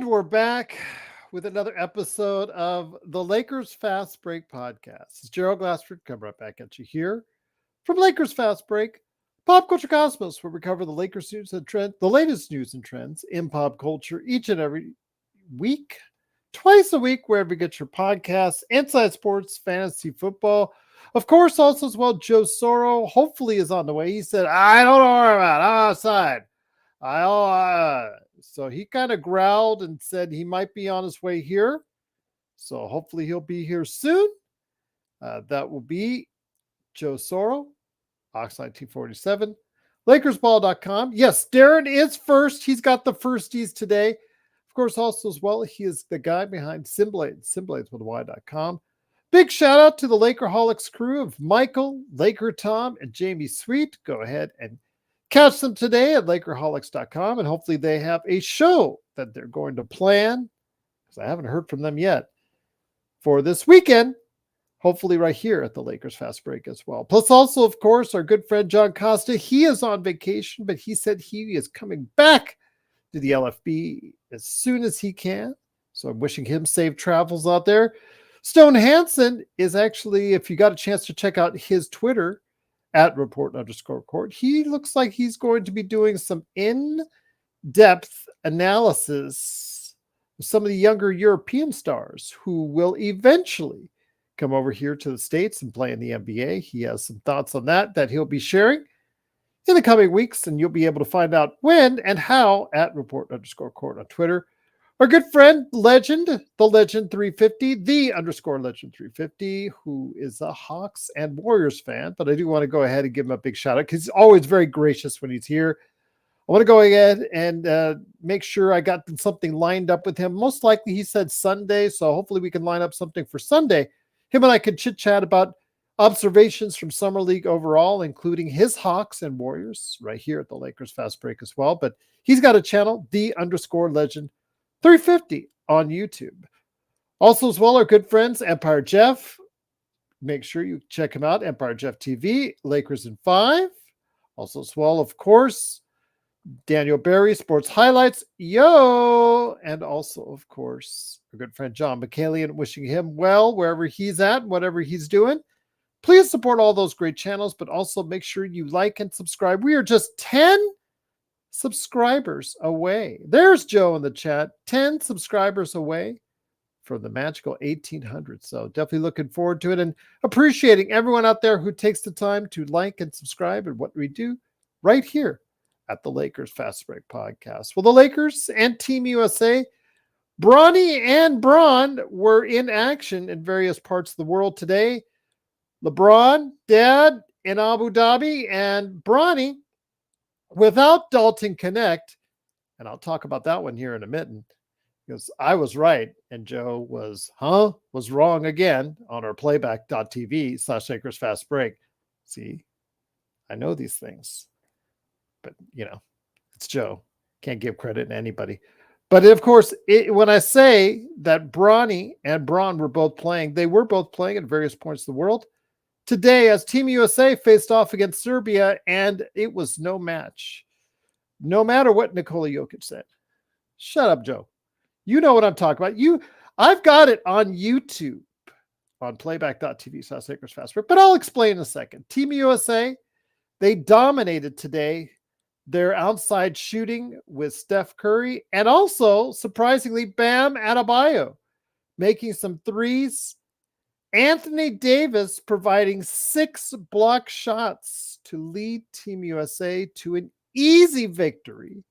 And we're back with another episode of the Lakers Fast Break podcast. It's Gerald Glassford coming right back at you here from Lakers Fast Break, Pop Culture Cosmos, where we cover the Lakers news and trend, the latest news and trends in pop culture each and every week, twice a week, wherever you get your podcasts, inside sports, fantasy football. Of course, also as well, Joe Soro hopefully is on the way. He said, I don't know about it. I'm outside. So he kind of growled and said he might be on his way here. So hopefully he'll be here soon. That will be Joe Soro, Oxide T47, LakersBall.com. Yes, Darren is first. He's got the firsties today. Of course, also as well, he is the guy behind Simblades, Simblades with Y.com. Big shout out to the Lakerholics crew of Michael, Laker Tom, and Jamie Sweet. Go ahead and catch them today at Lakerholics.com, and hopefully they have a show that they're going to plan, because I haven't heard from them yet, for this weekend, hopefully right here at the Lakers Fast Break as well. Plus also, of course, our good friend John Costa. He is on vacation, but he said he is coming back to the LFB as soon as he can. So I'm wishing him safe travels out there. Stone Hansen is actually, if you got a chance to check out his Twitter, at report_court. He looks like he's going to be doing some in-depth analysis of some of the younger European stars who will eventually come over here to the States and play in the NBA. He has some thoughts on that he'll be sharing in the coming weeks, and you'll be able to find out when and how at report_court on Twitter. Our good friend, Legend, the Legend 350, the _Legend 350, who is a Hawks and Warriors fan. But I do want to go ahead and give him a big shout out because he's always very gracious when he's here. I want to go ahead and make sure I got something lined up with him. Most likely he said Sunday, so hopefully we can line up something for Sunday. Him and I could chit chat about observations from Summer League overall, including his Hawks and Warriors right here at the Lakers Fast Break as well. But he's got a channel, the _Legend 350 on YouTube. Also as well, our good friends, Empire Jeff. Make sure you check him out, Empire Jeff TV, Lakers in 5. Also as well, of course, Daniel Barry, Sports Highlights, yo! And also, of course, our good friend John McCallion, wishing him well wherever he's at, whatever he's doing. Please support all those great channels, but also make sure you like and subscribe. We are just 10 subscribers away. There's Joe in the chat. 10 subscribers away from the magical 1800. So definitely looking forward to it and appreciating everyone out there who takes the time to like and subscribe and what we do right here at the Lakers Fast Break podcast. Well, the Lakers and Team USA, Bronny and Bron, were in action in various parts of the world today. LeBron, Dad in Abu Dhabi, and Bronny without Dalton Knecht, and I'll talk about that one here in a minute, because I was right and Joe was wrong again on our playback.tv/Lakers Fast Break. See, I know these things, but it's Joe. Can't give credit to anybody. But of course, when I say that Bronny and Bron were both playing, they were both playing at various points of the world today as Team USA faced off against Serbia, and it was no match. No matter what Nikola Jokic said. Shut up, Joe. You know what I'm talking about. I've got it on YouTube on playback.tv/Lakers Fast Break, but I'll explain in a second. Team USA, they dominated today their outside shooting with Steph Curry, and also, surprisingly, Bam Adebayo making some threes. Anthony Davis providing 6 block shots to lead Team USA to an easy victory,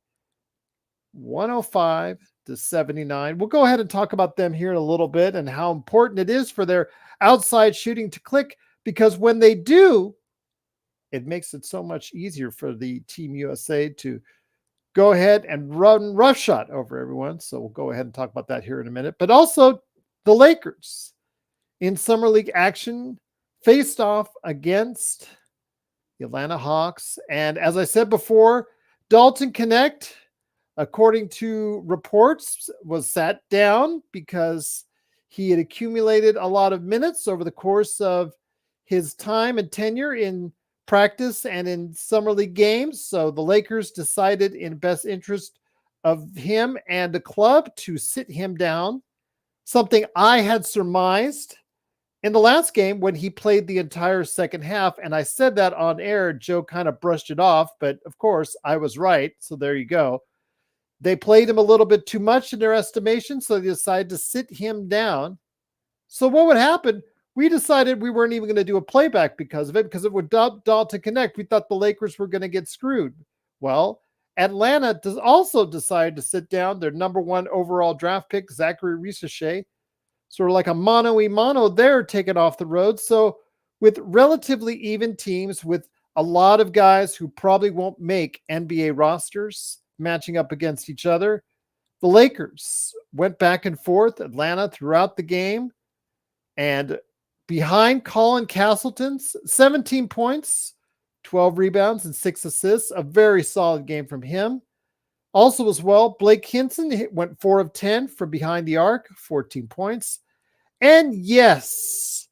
105-79. We'll go ahead and talk about them here in a little bit and how important it is for their outside shooting to click, because when they do, it makes it so much easier for the Team USA to go ahead and run roughshod over everyone. So we'll go ahead and talk about that here in a minute. But also the Lakers in Summer League action faced off against the Atlanta Hawks. And as I said before, Dalton Knecht, according to reports, was sat down because he had accumulated a lot of minutes over the course of his time and tenure in practice and in Summer League games. So the Lakers decided in best interest of him and the club to sit him down, something I had surmised in the last game when he played the entire second half. And I said that on air. Joe kind of brushed it off, but of course I was right. So there you go. They played him a little bit too much in their estimation, so they decided to sit him down. So what would happen? We decided we weren't even going to do a playback because of it, because it would Dalton Knecht. We thought the Lakers were going to get screwed. Well, Atlanta also decided to sit down their number one overall draft pick, Zaccharie, Rishacher, sort of like a mano-a-mano there, taken off the road. So with relatively even teams, with a lot of guys who probably won't make NBA rosters matching up against each other, the Lakers went back and forth, Atlanta throughout the game. And behind Colin Castleton's 17 points, 12 rebounds, and 6 assists, a very solid game from him. Also as well, Blake Hinson went 4 of 10 from behind the arc, 14 points. And yes,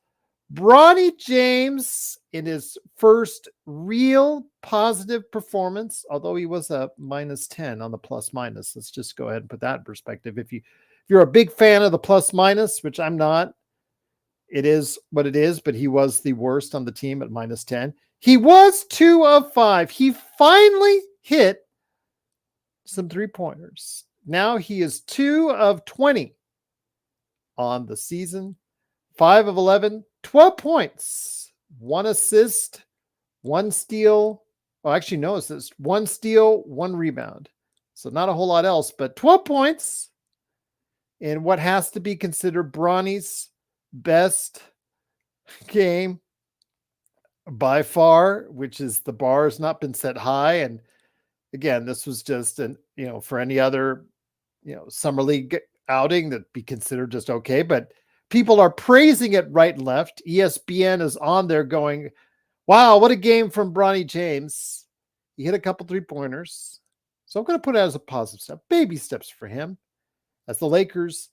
Bronny James in his first real positive performance, although he was a -10 on the plus minus. Let's just go ahead and put that in perspective. If you're a big fan of the plus minus, which I'm not, it is what it is, but he was the worst on the team at -10. He was 2 of 5. He finally hit some 3-pointers. Now he is 2 of 20 on the season, 5 of 11, 12 points, 1 assist, 1 steal. Oh, actually, no assist, 1 steal, 1 rebound. So not a whole lot else, but 12 points in what has to be considered Bronny's best game by far, which is the bar has not been set high. And again, this was just for any other, summer league outing that'd be considered just okay, but people are praising it right and left. ESPN is on there going, wow, what a game from Bronny James. He hit a couple 3-pointers. So I'm going to put it as a positive step, baby steps for him, as the Lakers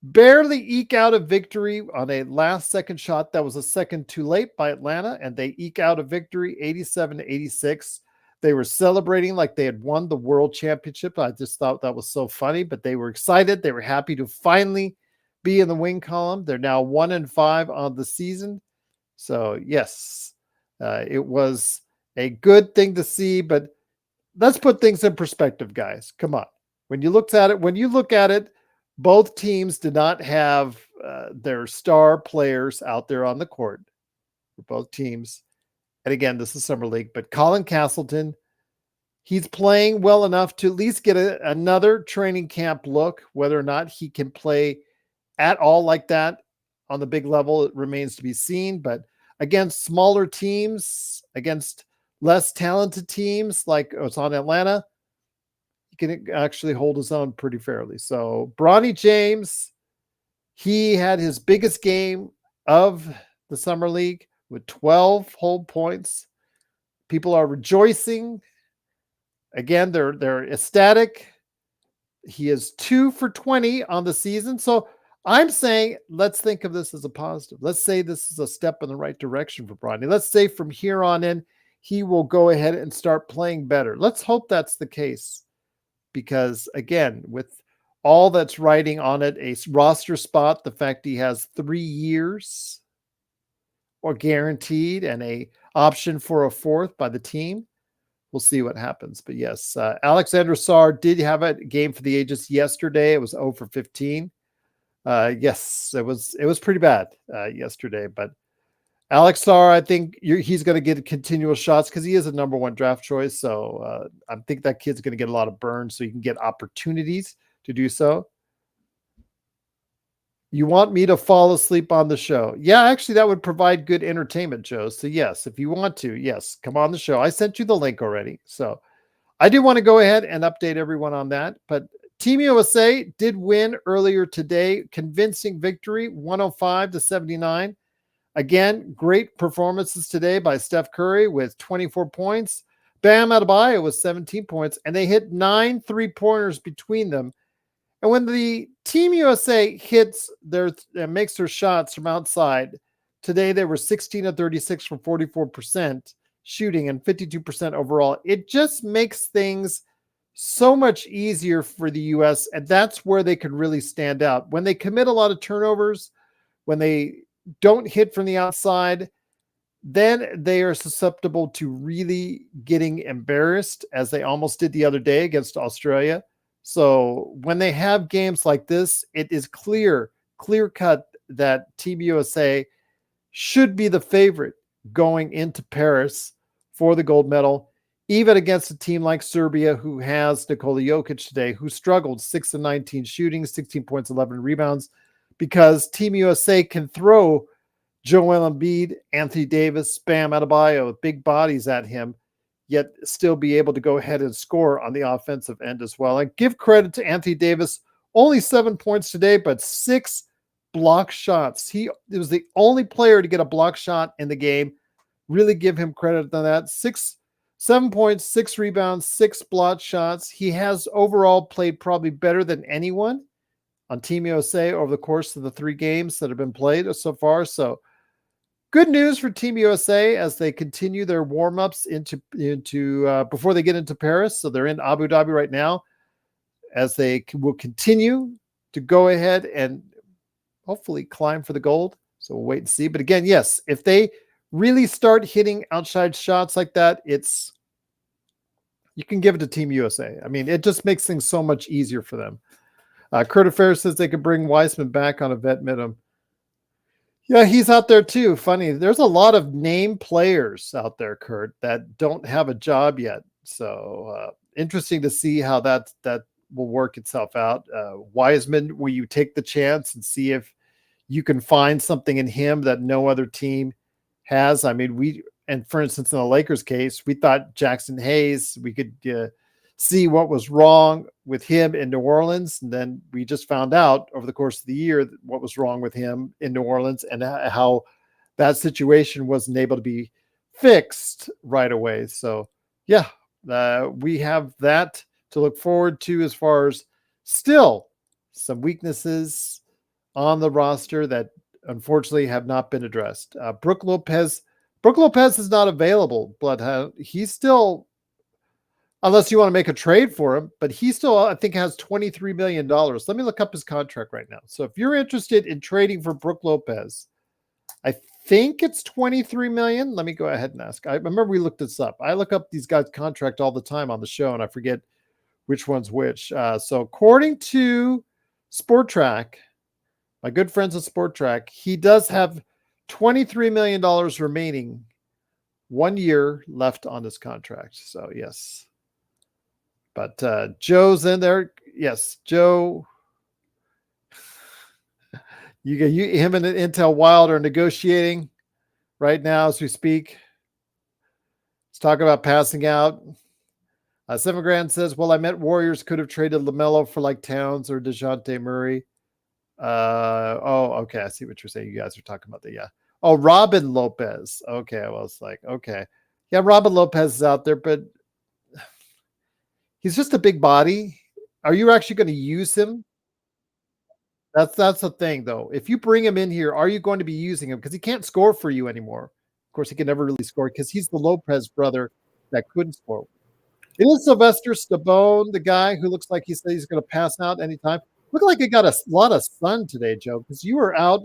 barely eke out a victory on a last-second shot that was a second too late by Atlanta, and they eke out a victory 87-86. They were celebrating like they had won the world championship. I just thought that was so funny, but they were excited. They were happy to finally be in the win column. They're now 1-5 on the season. So yes, it was a good thing to see, but let's put things in perspective, guys. Come on. When you look at it, both teams did not have their star players out there on the court for both teams. And again, this is Summer League, but Colin Castleton, he's playing well enough to at least get another training camp look. Whether or not he can play at all like that on the big level, it remains to be seen. But against smaller teams, against less talented teams like it's on Atlanta, he can actually hold his own pretty fairly. So Bronny James, he had his biggest game of the Summer League with 12 whole points. People are rejoicing. Again, they're ecstatic. He is 2 for 20 on the season. So I'm saying, let's think of this as a positive. Let's say this is a step in the right direction for Bronny. Let's say from here on in, he will go ahead and start playing better. Let's hope that's the case. Because again, with all that's riding on it, a roster spot, the fact he has 3 years or guaranteed and a option for a 4th by the team, we'll see what happens. But yes, Alexander Sarr did have a game for the ages yesterday. It was 0 for 15. Yes, it was pretty bad yesterday, but Alex Sarr, I think he's going to get continual shots because he is a number 1 draft choice. So I think that kid's going to get a lot of burns so he can get opportunities to do so. You want me to fall asleep on the show? Yeah, actually, that would provide good entertainment, Joe. So yes, if you want to, yes, come on the show. I sent you the link already. So I do want to go ahead and update everyone on that. But Team USA did win earlier today. Convincing victory, 105-79. Again, great performances today by Steph Curry with 24 points. Bam Adebayo with 17 points, and they hit 9 3-pointers between them. And when the Team USA makes their shots from outside, today they were 16 of 36 for 44% shooting and 52% overall. It just makes things so much easier for the U.S., and that's where they can really stand out. When they commit a lot of turnovers, when they don't hit from the outside, then they are susceptible to really getting embarrassed, as they almost did the other day against Australia. So when they have games like this, it is clear cut that Team USA should be the favorite going into Paris for the gold medal, even against a team like Serbia, who has Nikola Jokic today, who struggled 6 of 19 shooting, 16 points, 11 rebounds, because Team USA can throw Joel Embiid, Anthony Davis, Bam Adebayo, big bodies at him, yet still be able to go ahead and score on the offensive end as well. And give credit to Anthony Davis, only 7 points today, but 6 block shots. He was the only player to get a block shot in the game. Really give him credit on that. 7 points, 6 rebounds, 6 block shots. He has overall played probably better than anyone on Team USA over the course of the 3 games that have been played so far. So good news for Team USA as they continue their warm-ups into before they get into Paris. So they're in Abu Dhabi right now, as they will continue to go ahead and hopefully climb for the gold. So we'll wait and see. But again, yes, if they really start hitting outside shots like that, you can give it to Team USA. I mean, it just makes things so much easier for them. Kurt Affair says they could bring Weissman back on a vet minimum. Yeah, he's out there too. Funny. There's a lot of name players out there, Kurt, that don't have a job yet. So interesting to see how that will work itself out. Wiseman, will you take the chance and see if you can find something in him that no other team has? I mean, and for instance, in the Lakers case, we thought Jackson Hayes, we could see what was wrong with him in New Orleans. And then we just found out over the course of the year what was wrong with him in New Orleans and how that situation wasn't able to be fixed right away. So yeah, we have that to look forward to as far as still some weaknesses on the roster that unfortunately have not been addressed. Brook Lopez is not available, but he's still, unless you want to make a trade for him, but he still, I think, has $23 million. Let me look up his contract right now. So if you're interested in trading for Brook Lopez, I think it's $23 million. Let me go ahead and ask. I remember we looked this up. I look up these guys' contract all the time on the show, and I forget which one's which. So according to Sport Track, my good friends at Sport Track, he does have $23 million remaining, 1 year left on his contract. So yes. But Joe's in there. Yes, Joe. Him and Intel Wild are negotiating right now as we speak. Let's talk about passing out. 7 Grand says, well, I meant Warriors could have traded LaMelo for like Towns or DeJounte Murray. Okay. I see what you're saying. You guys are talking about that. Yeah. Oh, Robin Lopez. Okay. I was like, okay. Yeah, Robin Lopez is out there, but he's just a big body. Are you actually going to use him? That's the thing, though. If you bring him in here, are you going to be using him? Because he can't score for you anymore. Of course, he can never really score because he's the Lopez brother that couldn't score. It is Sylvester Stabone, the guy who looks like he said he's going to pass out anytime. Look like he got a lot of sun today, Joe, because you were out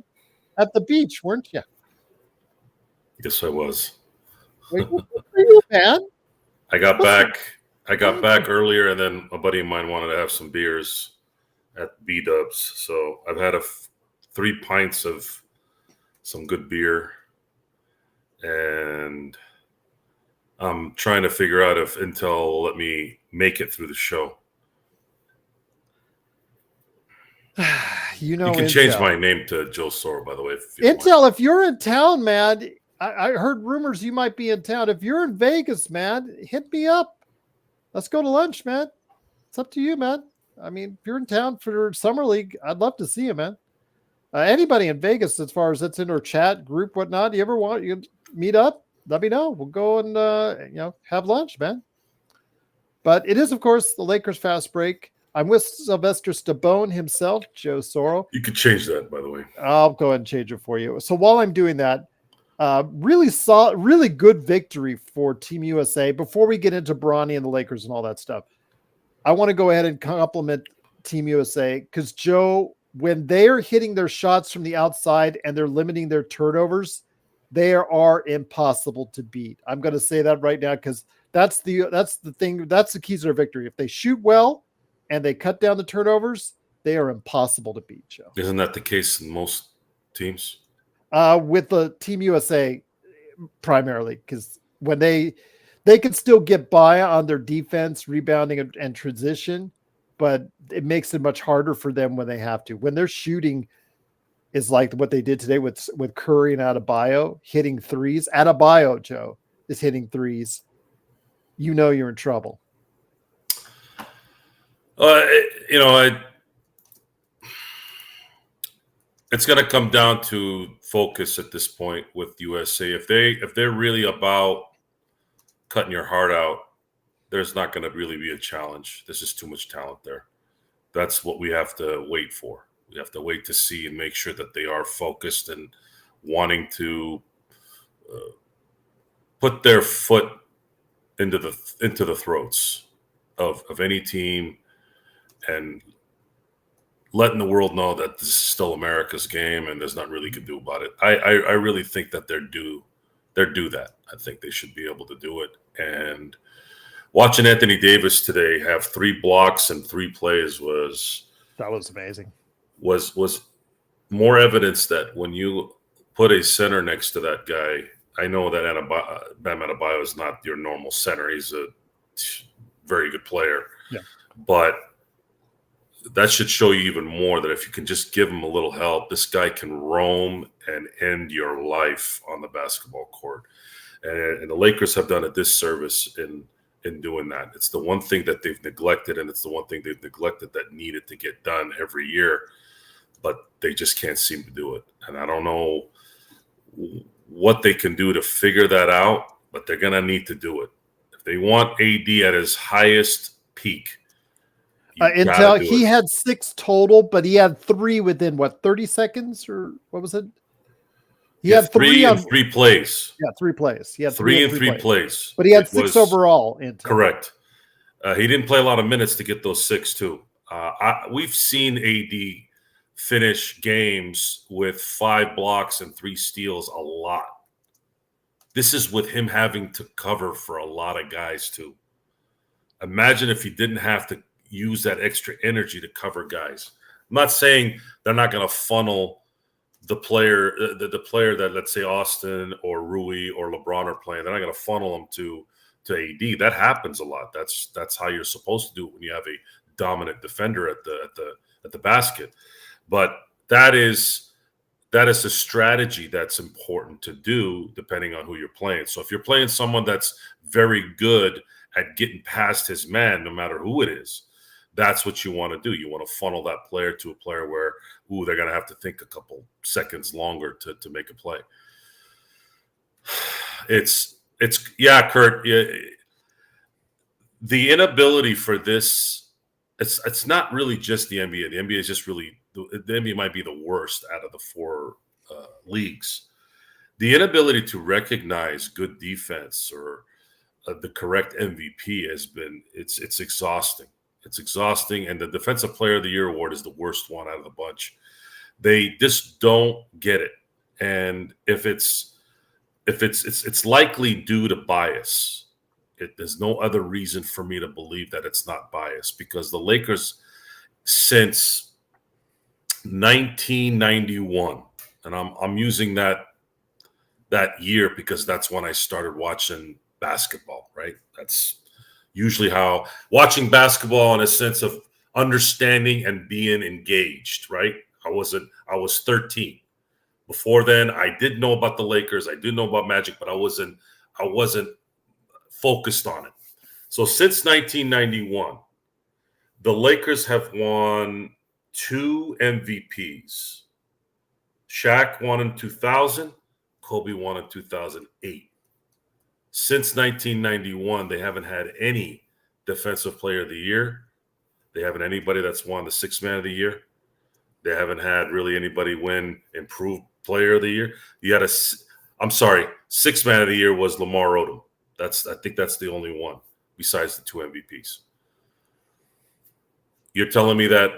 at the beach, weren't you? Yes, I was. Wait, what are you, man? I got back earlier, and then a buddy of mine wanted to have some beers at B-Dubs. So I've had 3 pints of some good beer, and I'm trying to figure out if Intel will let me make it through the show. You can Intel. Change my name to Joe Soro, by the way. Intel, if you're in town, man, I heard rumors you might be in town. If you're in Vegas, man, hit me up. Let's go to lunch, man. It's up to you, man. I mean, if you're in town for Summer League, I'd love to see you, man. Anybody in Vegas, as far as that's in our chat group, whatnot, you ever want you meet up? Let me know. We'll go and have lunch, man. But it is, of course, the Lakers fast break. I'm with Sylvester Stabone himself, Joe Soro. You could change that, by the way. I'll go ahead and change it for you. So while I'm doing that, really good victory for Team USA before we get into Bronny and the Lakers and all that stuff. I want to go ahead and compliment Team USA because Joe, when they're hitting their shots from the outside and they're limiting their turnovers, they are impossible to beat. I'm going to say that right now because that's the thing. That's the keys to their victory. If they shoot well and they cut down the turnovers, they are impossible to beat, Joe. Isn't that the case in most teams? With the Team USA primarily, because when they can still get by on their defense, rebounding, and transition, but it makes it much harder for them when they have to. When they're shooting is like what they did today with Curry and Adebayo hitting threes. Adebayo, Joe, is hitting threes. You know you're in trouble. It's going to come down to focus at this point with USA. If they're really about cutting your heart out, there's not going to really be a challenge. There's just too much talent there. That's what we have to wait for. We have to wait to see and make sure that they are focused and wanting to put their foot into the throats of any team and letting the world know that this is still America's game and there's nothing really you can do about it. I really think that they're due that. I think they should be able to do it. And watching Anthony Davis today have 3 blocks and 3 plays was amazing. Was more evidence that when you put a center next to that guy, I know that Bam Adebayo is not your normal center. He's a very good player. Yeah. But that should show you even more that if you can just give him a little help, this guy can roam and end your life on the basketball court. And the Lakers have done a disservice in doing that. It's the one thing that they've neglected, and it's the one thing they've neglected that needed to get done every year, but they just can't seem to do it. And I don't know what they can do to figure that out, but they're going to need to do it. If they want AD at his highest peak, Intel, he had 6 total, but he had 3 within 30 seconds or what was it? He had 3 in 3 plays. Yeah, 3 plays. He had 3 in 3 plays. But he had 6 overall. Intel. Correct. He didn't play a lot of minutes to get those 6 too. We've seen AD finish games with 5 blocks and 3 steals a lot. This is with him having to cover for a lot of guys too. Imagine if he didn't have to use that extra energy to cover guys. I'm not saying they're not going to funnel the player that, let's say, Austin or Rui or LeBron are playing. They're not going to funnel them to AD. That happens a lot. That's how you're supposed to do it when you have a dominant defender at the basket. But that is a strategy that's important to do depending on who you're playing. So if you're playing someone that's very good at getting past his man, no matter who it is, that's what you want to do. You want to funnel that player to a player where, they're going to have to think a couple seconds longer to make a play. It's Kurt. The inability for this, it's not really just the NBA. The NBA is just really, the NBA might be the worst out of the 4 leagues. The inability to recognize good defense or the correct MVP it's exhausting. It's exhausting, and the Defensive Player of the Year award is the worst one out of the bunch. They just don't get it, and if it's likely due to bias. There's no other reason for me to believe that it's not bias, because the Lakers since 1991, and I'm using that year because that's when I started watching basketball. Right, that's usually how watching basketball in a sense of understanding and being engaged, right? I was 13. Before then, I did know about the Lakers. I did know about Magic, but I wasn't focused on it. So since 1991, the Lakers have won 2 MVPs. Shaq won in 2000. Kobe won in 2008. Since 1991, they haven't had any Defensive Player of the Year. They haven't anybody that's won the 6th Man of the Year. They haven't had really anybody win Improved Player of the Year. You had 6th Man of the Year was Lamar Odom. I think that's the only one besides the 2 MVPs. You're telling me that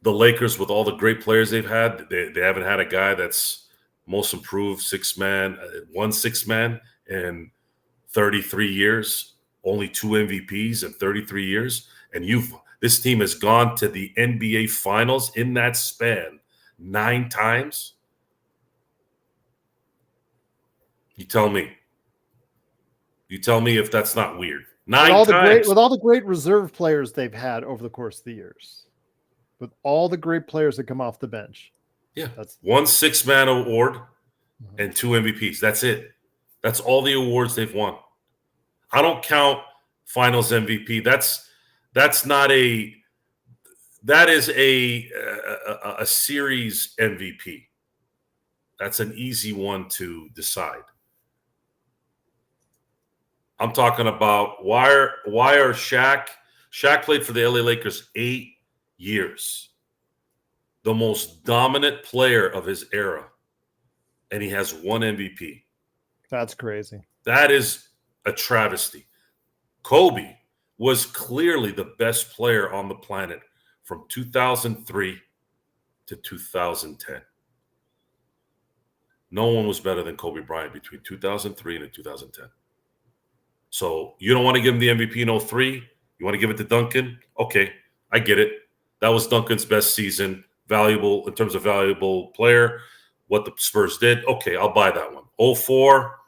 the Lakers, with all the great players they've had, they haven't had a guy that's most improved one six man in 33 years, only 2 MVPs in 33 years, and this team has gone to the NBA Finals in that span 9 times. You tell me. You tell me if that's not weird. 9 times. With all the great reserve players they've had over the course of the years. With all the great players that come off the bench. Yeah. That's 1 6-man award and 2 MVPs. That's it. That's all the awards they've won. I don't count finals MVP. That is a series MVP. That's an easy one to decide. I'm talking about why are Shaq played for the LA Lakers 8 years, the most dominant player of his era, and he has 1 MVP. That's crazy. That is a travesty. Kobe was clearly the best player on the planet from 2003 to 2010. No one was better than Kobe Bryant between 2003 and 2010. So you don't want to give him the MVP in 2003? You want to give it to Duncan? Okay, I get it. That was Duncan's best season, valuable in terms of valuable player, what the Spurs did. Okay, I'll buy that one. 2004,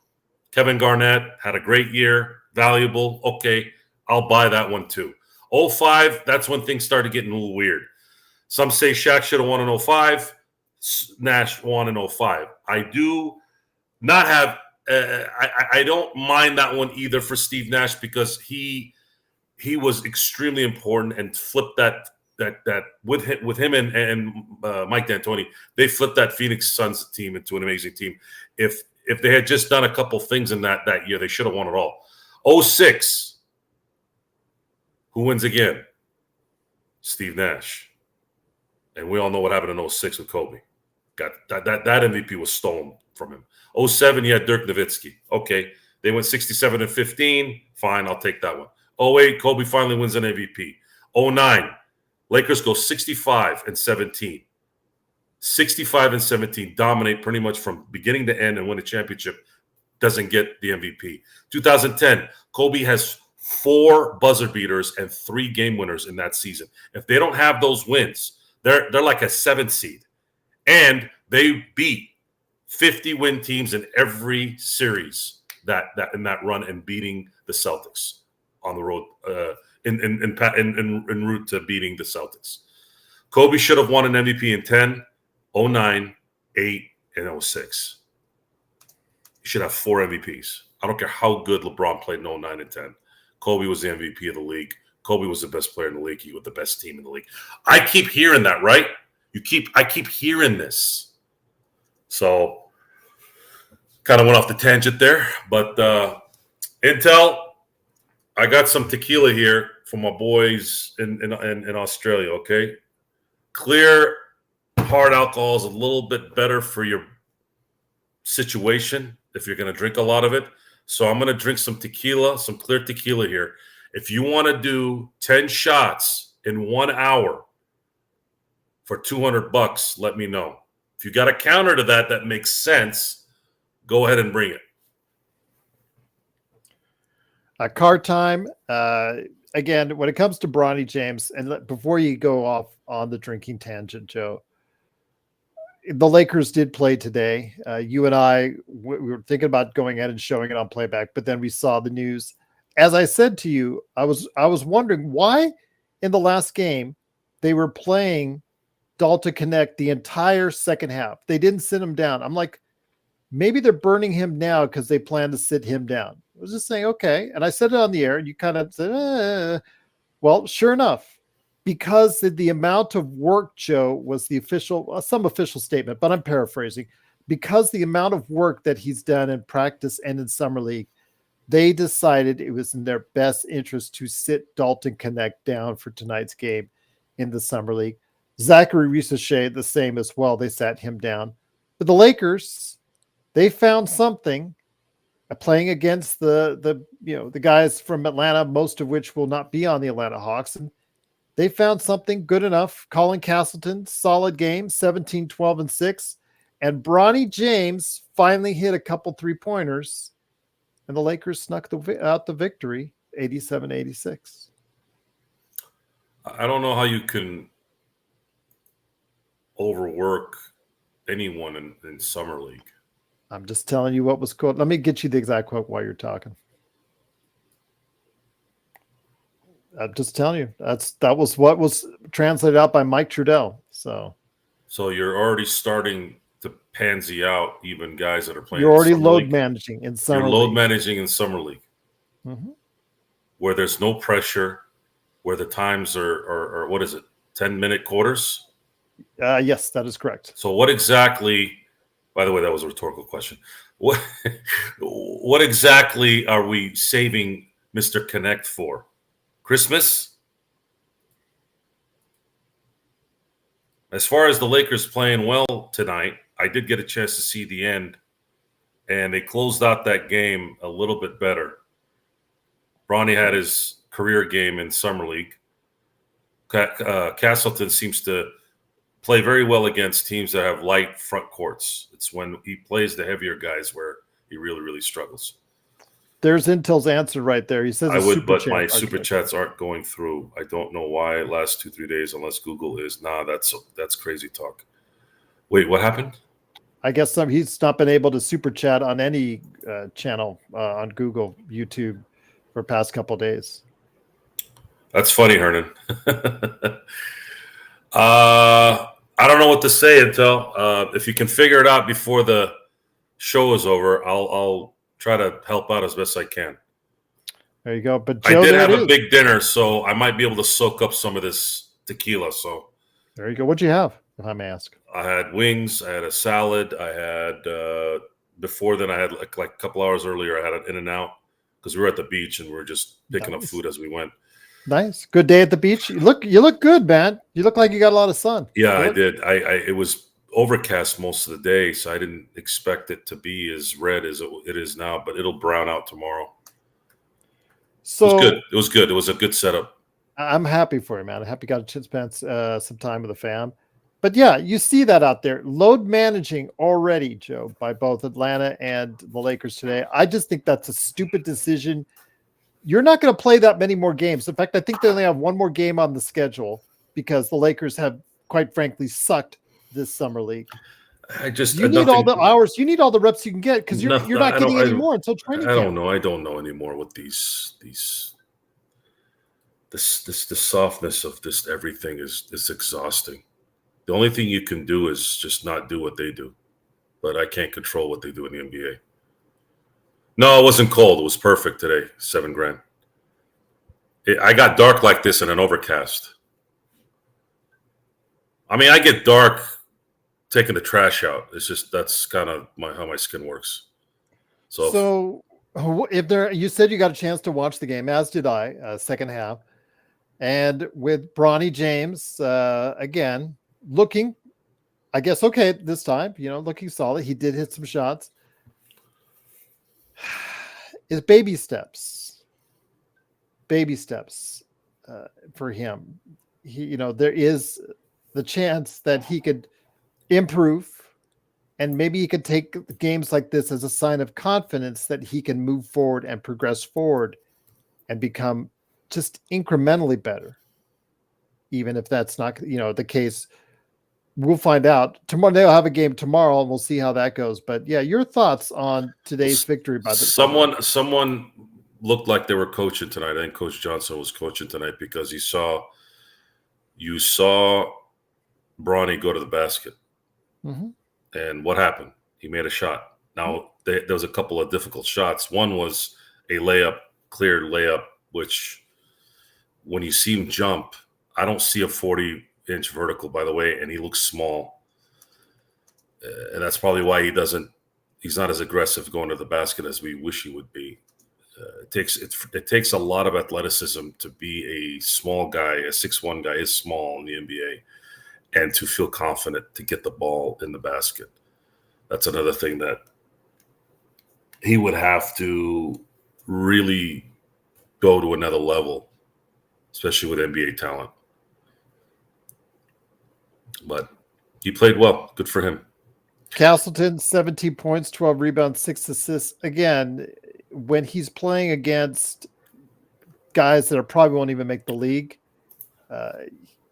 Kevin Garnett had a great year, valuable. Okay, I'll buy that one too. 2005, that's when things started getting a little weird. Some say Shaq should have won in 2005. Nash won in 2005. I do not have I don't mind that one either for Steve Nash because he was extremely important and flipped that with him and Mike D'Antoni, they flipped that Phoenix Suns team into an amazing team. If they had just done a couple things in that year, they should have won it all. 2006, who wins again? Steve Nash. And we all know what happened in 2006 with Kobe. Got that MVP was stolen from him. 2007, you had Dirk Nowitzki. Okay, they went 67-15. Fine, I'll take that one. 2008, Kobe finally wins an MVP. 2009, Lakers go 65-17. 65-17, dominate pretty much from beginning to end and win a championship. Doesn't get the MVP. 2010, Kobe has 4 buzzer beaters and 3 game winners in that season. If they don't have those wins, they're like a 7th seed. And they beat 50-win teams in every series that in that run and beating the Celtics on the road en route to beating the Celtics. Kobe should have won an MVP in 10, 09, 8, and 06. He should have 4 MVPs. I don't care how good LeBron played in 09 and 10. Kobe was the MVP of the league. Kobe was the best player in the league. He was the best team in the league. I keep hearing that, right? I keep hearing this. So kind of went off the tangent there. But Intel, I got some tequila here for my boys in Australia, okay? Clear hard alcohol is a little bit better for your situation if you're going to drink a lot of it. So I'm going to drink some tequila, some clear tequila here. If you want to do 10 shots in 1 hour for $200, let me know. If you got a counter to that makes sense, go ahead and bring it. Card time. Again, when it comes to Bronny James, and before you go off on the drinking tangent, Joe, the Lakers did play today. You and I, we were thinking about going ahead and showing it on playback, but then we saw the news. As I said to you, I was wondering why in the last game they were playing Dalton Knecht the entire second half. They didn't sit him down. I'm like, maybe they're burning him now because they plan to sit him down. I was just saying, okay. And I said it on the air, and you kind of said, well, sure enough, because the amount of work, Joe, was the official, some official statement, but I'm paraphrasing, because the amount of work that he's done in practice and in summer league, they decided it was in their best interest to sit Dalton Knecht down for tonight's game in the summer league. Zaccharie Rishacher, the same as well. They sat him down. But the Lakers, they found something playing against the guys from Atlanta, most of which will not be on the Atlanta Hawks. And they found something good enough. Colin Castleton, solid game, 17, 12, and 6. And Bronny James finally hit a couple three-pointers, and the Lakers snuck out the victory, 87-86. I don't know how you can overwork anyone in summer league. I'm just telling you what was quote. Let me get you the exact quote while you're talking. I'm just telling you that was what was translated out by Mike Trudell. So you're already starting to pansy out even guys that are playing. You're already load managing in summer league. You're load managing in summer league, where there's no pressure, where the times are what is it, 10-minute quarters? Yes, that is correct. So what exactly? By the way, that was a rhetorical question. What exactly are we saving Mr. Knecht for? Christmas? As far as the Lakers playing well tonight, I did get a chance to see the end, and they closed out that game a little bit better. Bronny had his career game in Summer League. Castleton seems to play very well against teams that have light front courts. It's when he plays the heavier guys where he really, really struggles. There's Intel's answer right there. He says I would, but my super chats aren't going through. I don't know why. Last 2-3 days, unless Google is that's crazy talk. Wait, what happened? I guess he's not been able to super chat on any channel on Google, YouTube for the past couple of days. That's funny, Hernan. I don't know what to say, Intel. If you can figure it out before the show is over, I'll try to help out as best I can. There you go. But Joe, I did have a big dinner, so I might be able to soak up some of this tequila. So there you go. What'd you have, if I may ask? I had wings. I had a salad. I had before then I had like a couple hours earlier. I had an In-N-Out because we were at the beach and we were just picking up food as we went. Nice. Good day at the beach. You look good, man. You look like you got a lot of sun. Yeah, I did. It was overcast most of the day, so I didn't expect it to be as red as it is now, but it'll brown out tomorrow. So it was good. It was good. It was a good setup. I'm happy for you, man. I'm happy you got a chance to spend some time with the fam. But yeah, you see that out there. Load managing already, Joe, by both Atlanta and the Lakers today. I just think that's a stupid decision. You're not going to play that many more games. In fact, I think they only have one more game on the schedule because the Lakers have, quite frankly, sucked this summer league. You need all the hours. You need all the reps you can get because you're not getting any more until training camp. I don't know anymore what the softness of this everything is exhausting. The only thing you can do is just not do what they do, but I can't control what they do in the NBA. No, it wasn't cold. It was perfect today. $7,000. I got dark like this in an overcast. I mean, I get dark taking the trash out. It's just that's kind of how my skin works. So you said you got a chance to watch the game, as did I, second half, and with Bronny James again looking, I guess okay this time, looking solid. He did hit some shots. It's baby steps for him. There is the chance that he could improve, and maybe he could take games like this as a sign of confidence that he can move forward and progress forward and become just incrementally better. Even if that's not, the case, we'll find out tomorrow. They'll have a game tomorrow and we'll see how that goes. But yeah, your thoughts on today's victory by the someone looked like they were coaching tonight. I think Coach Johnson was coaching tonight because you saw Bronny go to the basket. Mm-hmm. And what happened? He made a shot. Now, there was a couple of difficult shots. One was a clear layup, which when you see him jump, I don't see a 40-inch vertical, by the way, and he looks small. And that's probably why he's not as aggressive going to the basket as we wish he would be. It takes a lot of athleticism to be a small guy. A 6'1" guy is small in the NBA. And to feel confident to get the ball in the basket. That's another thing that he would have to really go to another level, especially with NBA talent. But he played well. Good for him. Castleton, 17 points, 12 rebounds, 6 assists. Again, when he's playing against guys that probably won't even make the league,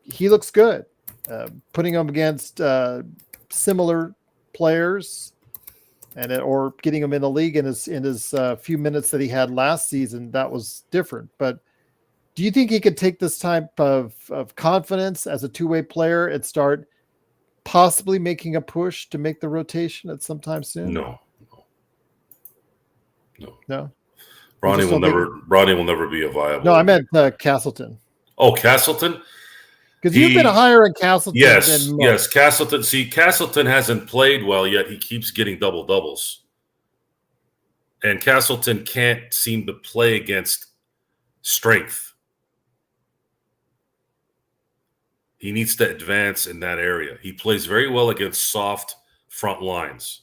he looks good. Putting him against similar players or getting him in the league in his few minutes that he had last season, that was different. But do you think he could take this type of confidence as a two-way player and start possibly making a push to make the rotation at some time soon? No. Bronny will never be a viable. No, I meant Castleton. Oh, Castleton? Because you've been higher in Castleton yes, than most. Yes, Castleton. See, Castleton hasn't played well yet. He keeps getting double-doubles. And Castleton can't seem to play against strength. He needs to advance in that area. He plays very well against soft front lines.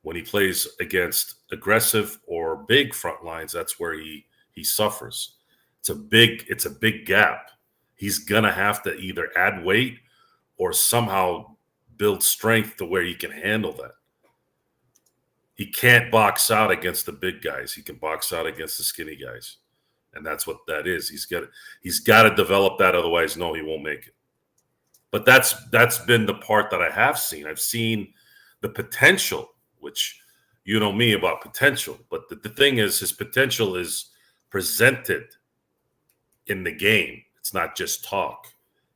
When he plays against aggressive or big front lines, that's where he suffers. It's a big gap. He's gonna have to either add weight or somehow build strength to where he can handle that. He can't box out against the big guys. He can box out against the skinny guys. And that's what that is. He's got to develop that. Otherwise, no, he won't make it. But that's been the part that I have seen. I've seen the potential, which you know me about potential. But the thing is, his potential is presented in the game. It's not just talk.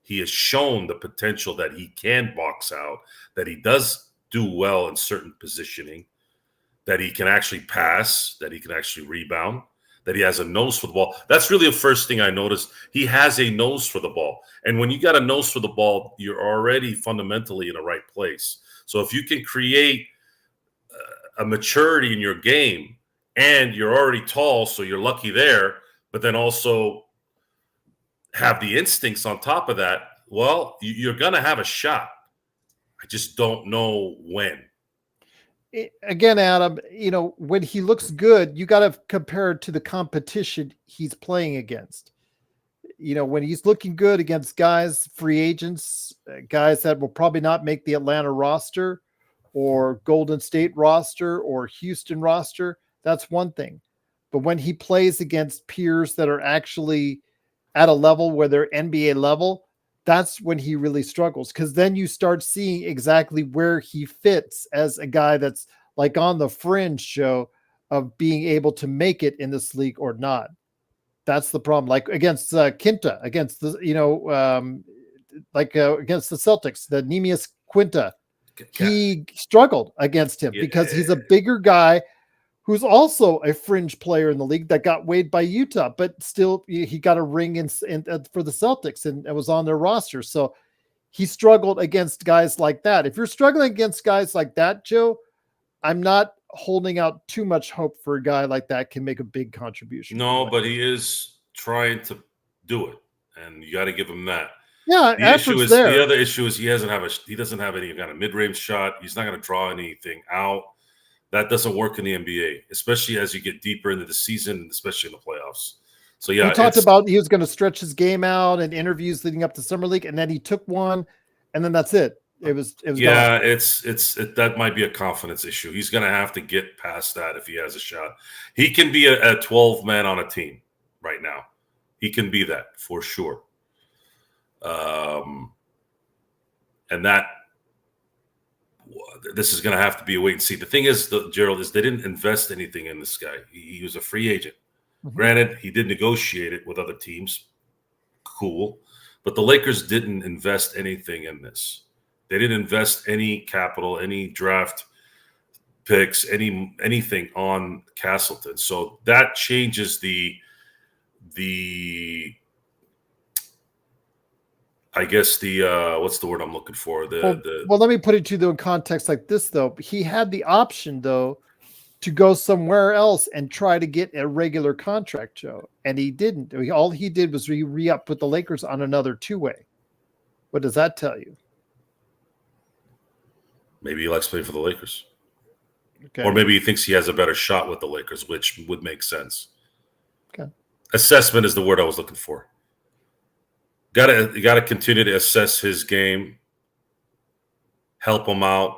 He has shown the potential that he can box out, that he does do well in certain positioning, that he can actually pass, that he can actually rebound, that he has a nose for the ball. That's really the first thing I noticed. He has a nose for the ball. And when you got a nose for the ball, you're already fundamentally in the right place. So if you can create a maturity in your game, and you're already tall, so you're lucky there, but then also have the instincts on top of that, well, you're going to have a shot. I just don't know when. Again, Adam, when he looks good, you got to compare it to the competition he's playing against. When he's looking good against guys, free agents, guys that will probably not make the Atlanta roster or Golden State roster or Houston roster, that's one thing. But when he plays against peers that are actually at a level where they're NBA level, that's when he really struggles, because then you start seeing exactly where he fits as a guy that's like on the fringe show of being able to make it in this league or not. That's the problem. Like against Quinta, against the, against the Celtics, the Nemius Quinta, he struggled against him because he's a bigger guy who's also a fringe player in the league that got waived by Utah, but still he got a ring in for the Celtics and was on their roster. So he struggled against guys like that. If you're struggling against guys like that, Joe, I'm not holding out too much hope for a guy like that can make a big contribution. No, but he is trying to do it, and you got to give him that. Yeah, the other issue is he doesn't have any kind of mid-range shot. He's not going to draw anything out. That doesn't work in the NBA, especially as you get deeper into the season, especially in the playoffs. So yeah, he talked about he was going to stretch his game out in interviews leading up to Summer League, and then he took one, and then that's it. It was yeah, gone. That might be a confidence issue. He's going to have to get past that if he has a shot. He can be a 12 man on a team right now. He can be that for sure. And that. This is going to have to be a wait and see. The thing is, Gerald, is they didn't invest anything in this guy. He was a free agent. Mm-hmm. Granted, he did negotiate it with other teams. Cool. But the Lakers didn't invest anything in this. They didn't invest any capital, any draft picks, anything on Castleton. So that changes the I guess what's the word I'm looking for? Well, let me put it to you in context like this, though. He had the option, though, to go somewhere else and try to get a regular contract, Joe, and he didn't. All he did was re-up with the Lakers on another two-way. What does that tell you? Maybe he likes playing for the Lakers. Okay. Or maybe he thinks he has a better shot with the Lakers, which would make sense. Okay. Assessment is the word I was looking for. You gotta continue to assess his game, help him out.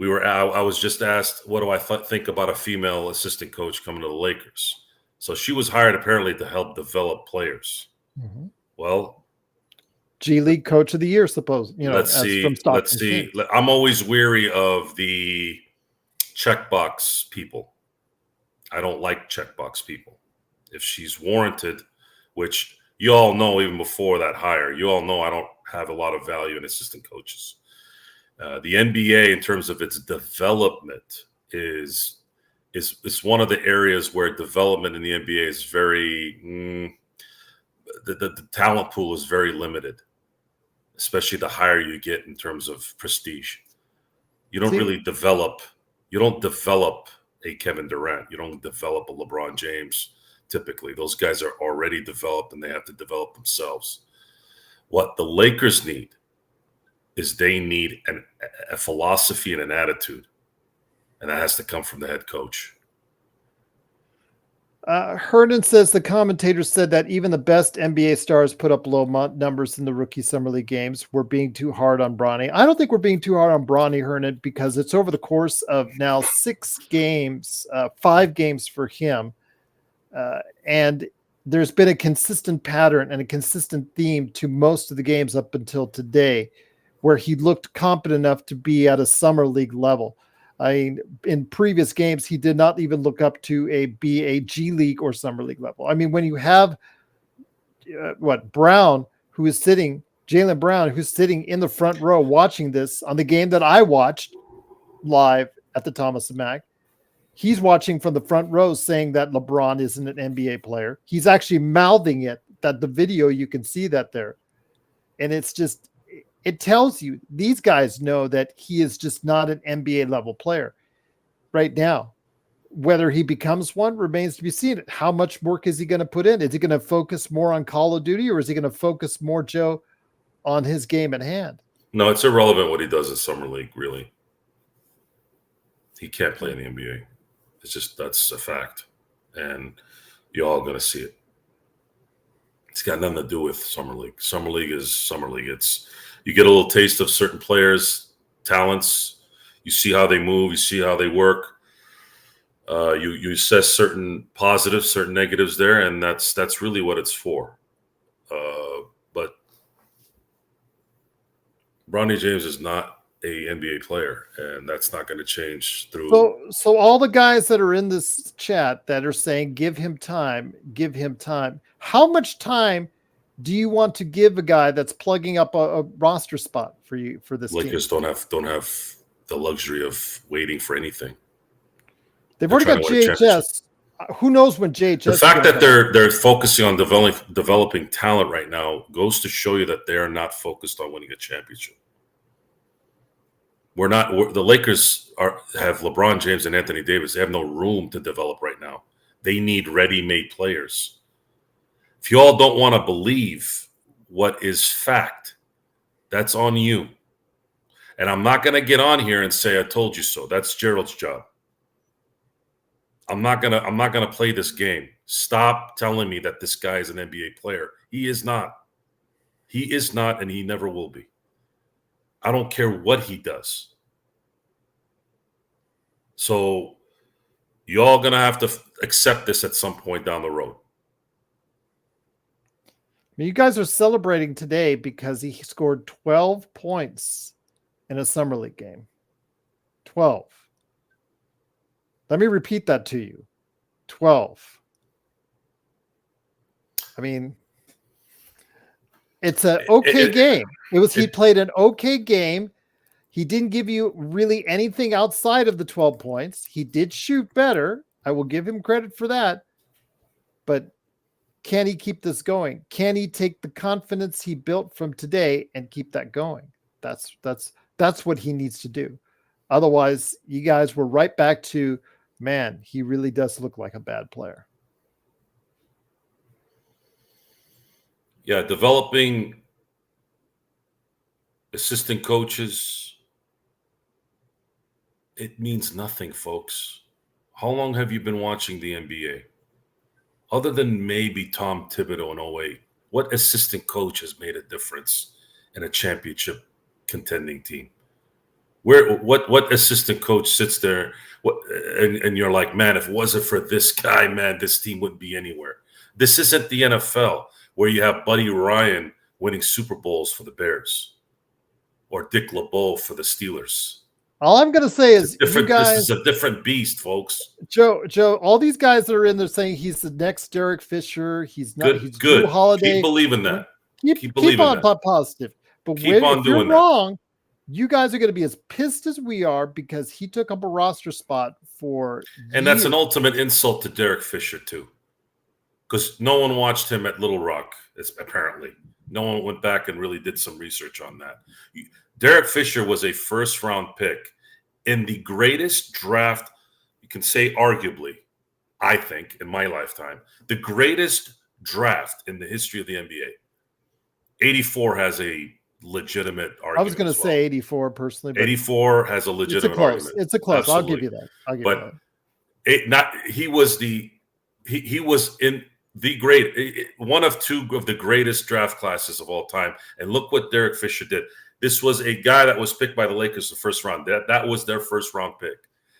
I was just asked, what do I think about a female assistant coach coming to the Lakers? So she was hired apparently to help develop players. Mm-hmm. Well, G League Coach of the Year, let's see. I'm always weary of the checkbox people. I don't like checkbox people. If she's warranted, which you all know even before that hire, you all know I don't have a lot of value in assistant coaches. The NBA, in terms of its development, is one of the areas where development in the NBA is very the talent pool is very limited, especially the higher you get in terms of prestige. You don't really develop. You don't develop a Kevin Durant. You don't develop a LeBron James. Typically, those guys are already developed and they have to develop themselves. What the Lakers need is they need a philosophy and an attitude, and that has to come from the head coach. Hernan says the commentator said that even the best NBA stars put up low numbers in the rookie summer league games. We're being too hard on Bronny. I don't think we're being too hard on Bronny, Hernan, because it's over the course of now 6 games, 5 games for him. And there's been a consistent pattern and a consistent theme to most of the games up until today, where he looked competent enough to be at a summer league level. I mean, in previous games, he did not even look up to be a G League or summer league level. I mean, when you have Jaylen Brown, who's sitting in the front row watching this on the game that I watched live at the Thomas & Mack, he's watching from the front row saying that LeBron isn't an NBA player. He's actually mouthing it. That the video, you can see that there. And it's just, it tells you these guys know that he is just not an NBA level player right now. Whether he becomes one remains to be seen. How much work is he going to put in? Is he going to focus more on Call of Duty, or is he going to focus more, Joe, on his game at hand? No, it's irrelevant what he does in summer league, really. He can't play in the NBA. It's just, that's a fact. And you're all going to see it. It's got nothing to do with summer league. Summer league is summer league. You get a little taste of certain players' talents. You see how they move. You see how they work. You assess certain positives, certain negatives there, and that's really what it's for. But Bronny James is not a NBA player, and that's not going to change through. So all the guys that are in this chat that are saying, give him time. How much time do you want to give a guy that's plugging up a roster spot for you for this Lakers team? don't have the luxury of waiting for anything. They've already got JHS. Who knows when JHS? The fact that they're focusing on developing talent right now goes to show you that they are not focused on winning a championship. The Lakers have LeBron James and Anthony Davis. They have no room to develop right now. They need ready-made players. If you all don't want to believe what is fact, that's on you. And I'm not going to get on here and say I told you so. That's Gerald's job. I'm not gonna play this game. Stop telling me that this guy is an NBA player. He is not. He is not, and he never will be. I don't care what he does. So y'all gonna have to accept this at some point down the road. You guys are celebrating today because he scored 12 points in a summer league game. 12. Let me repeat that to you. 12. I mean, it's an okay game. He played an okay game. He didn't give you really anything outside of the 12 points. He did shoot better. I will give him credit for that. But can he keep this going? Can he take the confidence he built from today and keep that going? That's what he needs to do. Otherwise, you guys were right back to, man, he really does look like a bad player. Yeah, developing assistant coaches it means nothing, folks. How long have you been watching the NBA? Other than maybe Tom Thibodeau in '08, what assistant coach has made a difference in a championship contending team? What assistant coach sits there and you're like, man, if it wasn't for this guy, man, this team wouldn't be anywhere. This isn't the NFL where you have Buddy Ryan winning Super Bowls for the Bears or Dick LeBeau for the Steelers. All I'm going to say is, you guys, this is a different beast, folks. Joe, all these guys that are in there saying he's the next Derek Fisher. He's not. He's good. Drew Holiday. Keep believing that. Keep on positive. But if you're wrong, you guys are going to be as pissed as we are because he took up a roster spot for and years. That's an ultimate insult to Derek Fisher too, because no one watched him at Little Rock. Apparently, no one went back and really did some research on that. Derek Fisher was a first-round pick in the greatest draft, you can say arguably, I think, in my lifetime, the greatest draft in the history of the NBA. 84 has a legitimate argument. I was going to say 84 personally. But 84 has a legitimate argument. It's a close. Absolutely. I'll give you that. He was in the great, one of two of the greatest draft classes of all time. And look what Derek Fisher did. This was a guy that was picked by the Lakers the first round. That was their first round pick.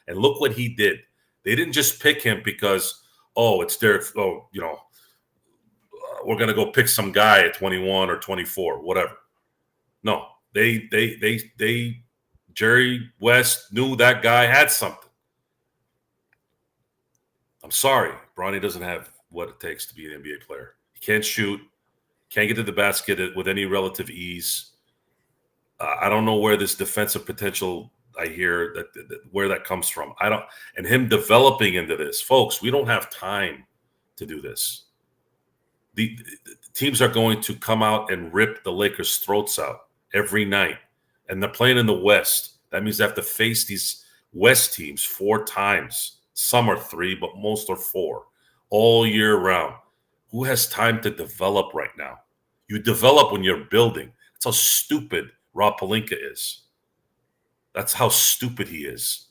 And look what he did. They didn't just pick him because, it's Derek. We're going to go pick some guy at 21 or 24, whatever. No, Jerry West knew that guy had something. I'm sorry. Bronny doesn't have what it takes to be an NBA player. He can't shoot, can't get to the basket with any relative ease. I don't know where this defensive potential I hear where that comes from. And him developing into this, folks, we don't have time to do this. The teams are going to come out and rip the Lakers' throats out every night. And they're playing in the West. That means they have to face these West teams 4 times. Some are 3, but most are 4 all year round. Who has time to develop right now? You develop when you're building. That's how stupid Rob Pelinka is. That's how stupid he is.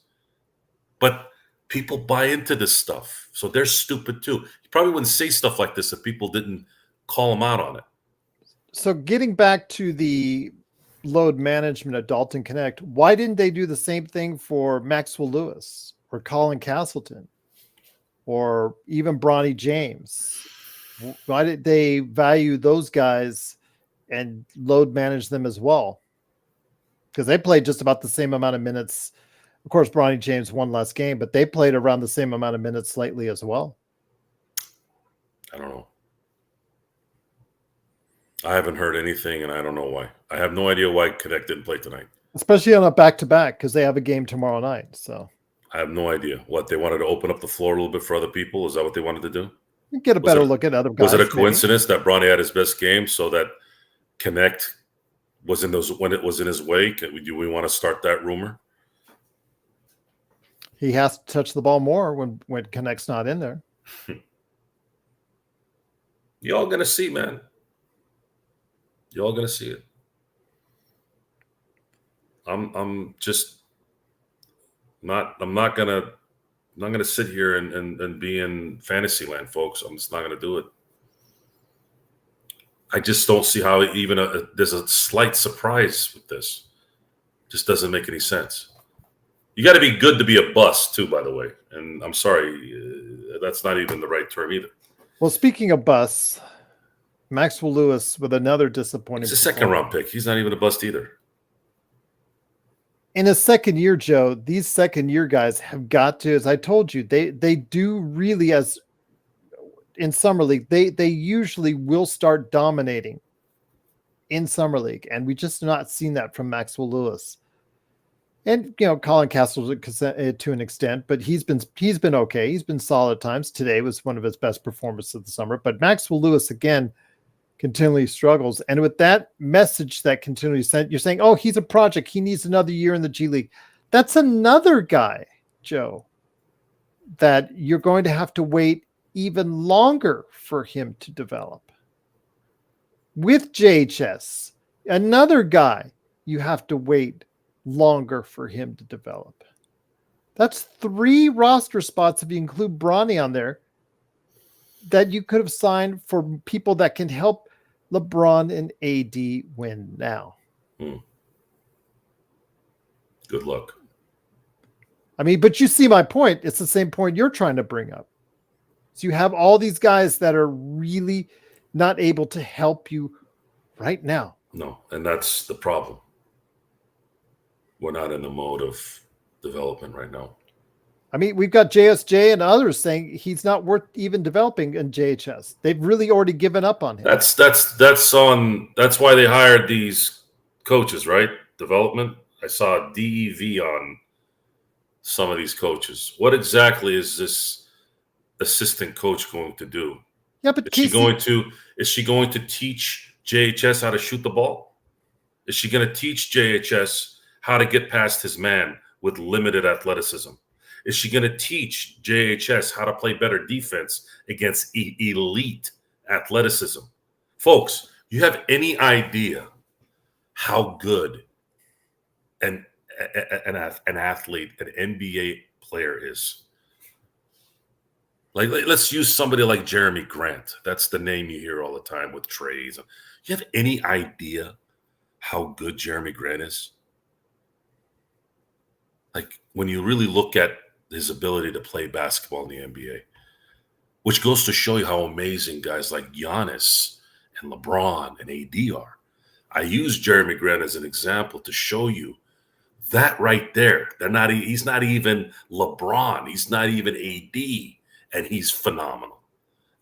But people buy into this stuff. So they're stupid too. He probably wouldn't say stuff like this if people didn't call him out on it. So getting back to the load management at Dalton Knecht, why didn't they do the same thing for Maxwell Lewis or Colin Castleton or even Bronny James? Why did they value those guys and load manage them as well? Because they played just about the same amount of minutes. Of course, Bronny James won last game, but they played around the same amount of minutes slightly as well. I don't know. I haven't heard anything, and I don't know why. I have no idea why Knecht didn't play tonight. Especially on a back-to-back, because they have a game tomorrow night. So I have no idea. What, they wanted to open up the floor a little bit for other people? Is that what they wanted to do? Get a better look at other guys. Was it a coincidence that Bronny had his best game so that Knecht was in those when it was in his way? Do we want to start that rumor? He has to touch the ball more when Knecht's not in there. Y'all gonna see, man. Y'all gonna see it. I'm not gonna sit here and be in fantasy land, folks. I'm just not gonna do it. I just don't see how there's a slight surprise with this. Just doesn't make any sense. You got to be good to be a bust too, by the way. And I'm sorry, that's not even the right term either. Well, speaking of busts, Maxwell Lewis with another disappointing. He's a second-round pick. He's not even a bust either. In his second year, Joe, these second-year guys have got to, as I told you, they do really, as in Summer League, they usually will start dominating in Summer League, and we just not seen that from Maxwell Lewis. And Colin Castleton to an extent, but he's been okay. He's been solid at times. Today was one of his best performances of the summer. But Maxwell Lewis again continually struggles. And with that message that continually sent, you're saying, "Oh, he's a project. He needs another year in the G League." That's another guy, Joe, that you're going to have to wait even longer for him to develop. With JHS, another guy you have to wait longer for him to develop. That's 3 roster spots if you include Bronny on there that you could have signed for people that can help LeBron and AD win now. Good luck. I mean, but you see my point. It's the same point you're trying to bring up. So you have all these guys that are really not able to help you right now. No, and that's the problem. We're not in the mode of development right now. I mean, we've got JSJ and others saying he's not worth even developing in JHS. They've really already given up on him. That's why they hired these coaches, right? Development. I saw DEV on some of these coaches. What exactly is this assistant coach going to do? Yeah, but is she going to teach JHS how to shoot the ball? Is she going to teach JHS how to get past his man with limited athleticism? Is she going to teach JHS how to play better defense against elite athleticism? Folks, you have any idea how good an athlete, an NBA player is? Like, let's use somebody like Jeremy Grant. That's the name you hear all the time with trades. You have any idea how good Jeremy Grant is? Like, when you really look at his ability to play basketball in the NBA, which goes to show you how amazing guys like Giannis and LeBron and AD are. I use Jeremy Grant as an example to show you that right there. He's not even LeBron. He's not even AD, and he's phenomenal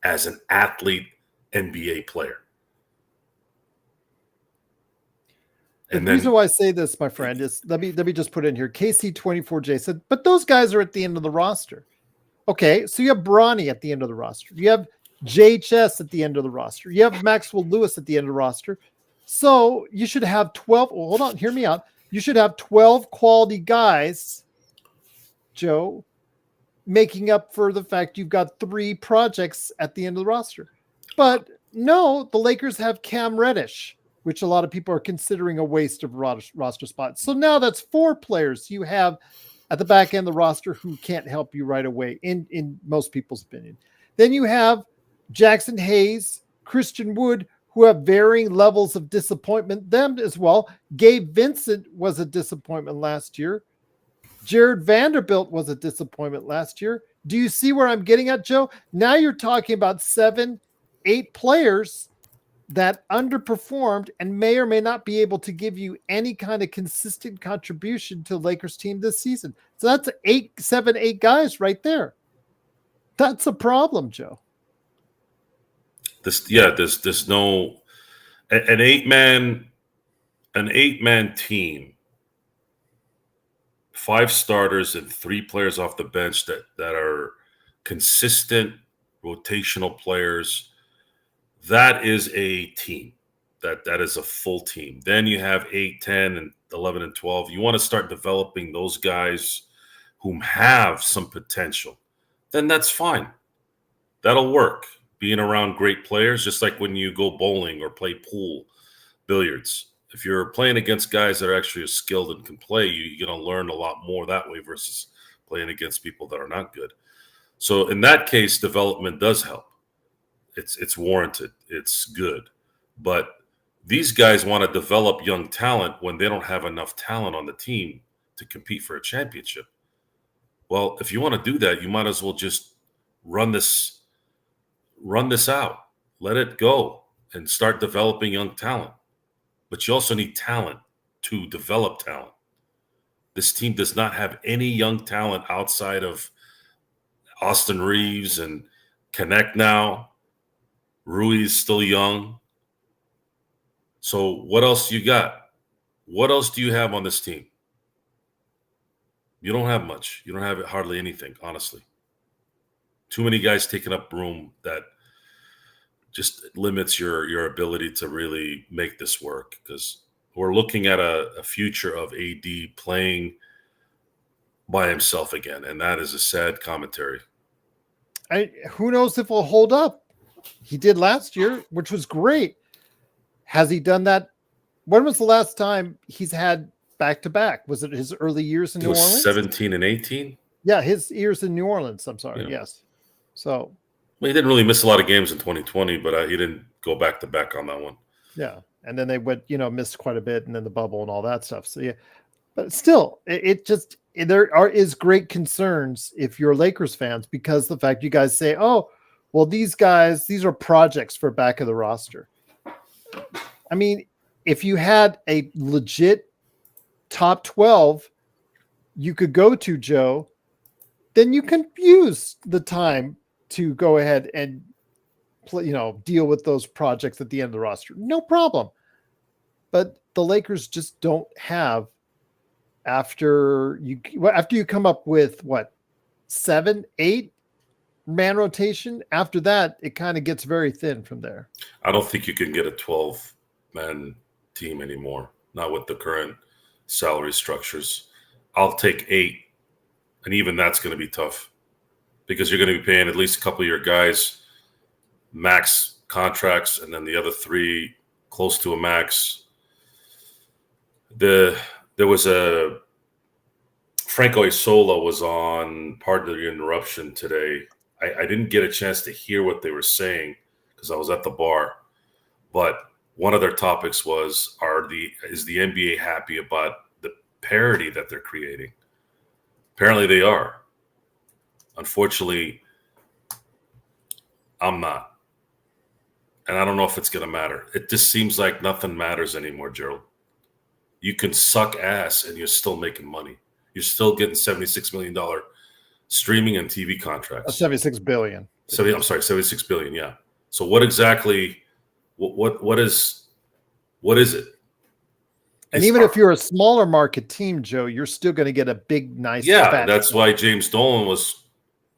as an athlete, NBA player. The reason why I say this, my friend, is let me just put in here. KC24J said, but those guys are at the end of the roster. Okay, so you have Bronny at the end of the roster. You have JHS at the end of the roster. You have Maxwell Lewis at the end of the roster. So you should have 12. Well, hold on, hear me out. You should have 12 quality guys, Joe, making up for the fact you've got 3 projects at the end of the roster. But no, the Lakers have Cam Reddish, which a lot of people are considering a waste of roster spots. So now that's 4 players you have at the back end of the roster who can't help you right away, in most people's opinion. Then you have Jackson Hayes, Christian Wood, who have varying levels of disappointment. Them as well. Gabe Vincent was a disappointment last year. Jared Vanderbilt was a disappointment last year. Do you see where I'm getting at, Joe? Now you're talking about 7, 8 players that underperformed and may or may not be able to give you any kind of consistent contribution to the Lakers team this season. So that's 7, 8 guys right there. That's a problem, Joe. There's no an 8-man team, 5 starters and 3 players off the bench that are consistent rotational players. That is a team. That is a full team. Then you have 8, 10, and 11 and 12. You want to start developing those guys whom have some potential. Then that's fine. That'll work. Being around great players, just like when you go bowling or play pool, billiards. If you're playing against guys that are actually skilled and can play, you're going to learn a lot more that way versus playing against people that are not good. So in that case, development does help. It's warranted. It's good. But these guys want to develop young talent when they don't have enough talent on the team to compete for a championship. Well, if you want to do that, you might as well just run this out. Let it go and start developing young talent. But you also need talent to develop talent. This team does not have any young talent outside of Austin Reeves and Knecht now. Rui is still young. So what else you got? What else do you have on this team? You don't have much. You don't have hardly anything, honestly. Too many guys taking up room that just limits your ability to really make this work, because we're looking at a future of AD playing by himself again, and that is a sad commentary. Who knows if he'll hold up? He did last year, which was great. Has he done that? When was the last time he's had back-to-back? Was it his early years in New Orleans? 17 and 18. Yeah, his ears in New Orleans. I'm sorry. Yeah. Yes. So. Well, he didn't really miss a lot of games in 2020, but he didn't go back to back on that one. Yeah, and then they went, missed quite a bit, and then the bubble and all that stuff. So yeah, but still, there is great concerns if you're Lakers fans because the fact you guys say, oh, well, these are projects for back of the roster. I mean, if you had a legit top 12 you could go to, Joe, then you can use the time to go ahead and deal with those projects at the end of the roster. No problem. But the Lakers just don't have after you come up with 7, 8 man rotation. After that, it kind of gets very thin from there. I don't think you can get a 12-man team anymore, not with the current salary structures. I'll take 8, and even that's going to be tough because you're going to be paying at least a couple of your guys max contracts, and then the other 3 close to a max. There was a Franco Isola was on, pardon the interruption today. I didn't get a chance to hear what they were saying because I was at the bar, but one of their topics was, is the NBA happy about the parity that they're creating? Apparently they are. Unfortunately, I'm not. And I don't know if it's going to matter. It just seems like nothing matters anymore, Gerald. You can suck ass and you're still making money. You're still getting $76 million streaming and TV contracts. $76 billion. I'm sorry, $76 billion. Yeah. So what exactly? What is it? And even if you're a smaller market team, Joe, you're still going to get a big, nice. Yeah, that's why James Dolan was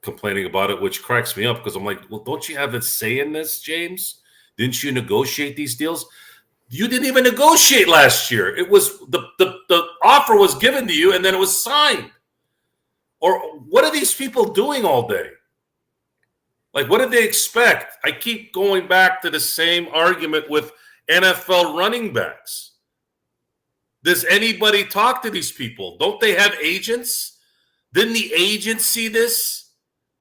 complaining about it, which cracks me up because I'm like, well, don't you have a say in this, James? Didn't you negotiate these deals? You didn't even negotiate last year. It was the offer was given to you and then it was signed. Or what are these people doing all day? Like, what did they expect? I keep going back to the same argument with NFL running backs. Does anybody talk to these people? Don't they have agents? Didn't the agents see this?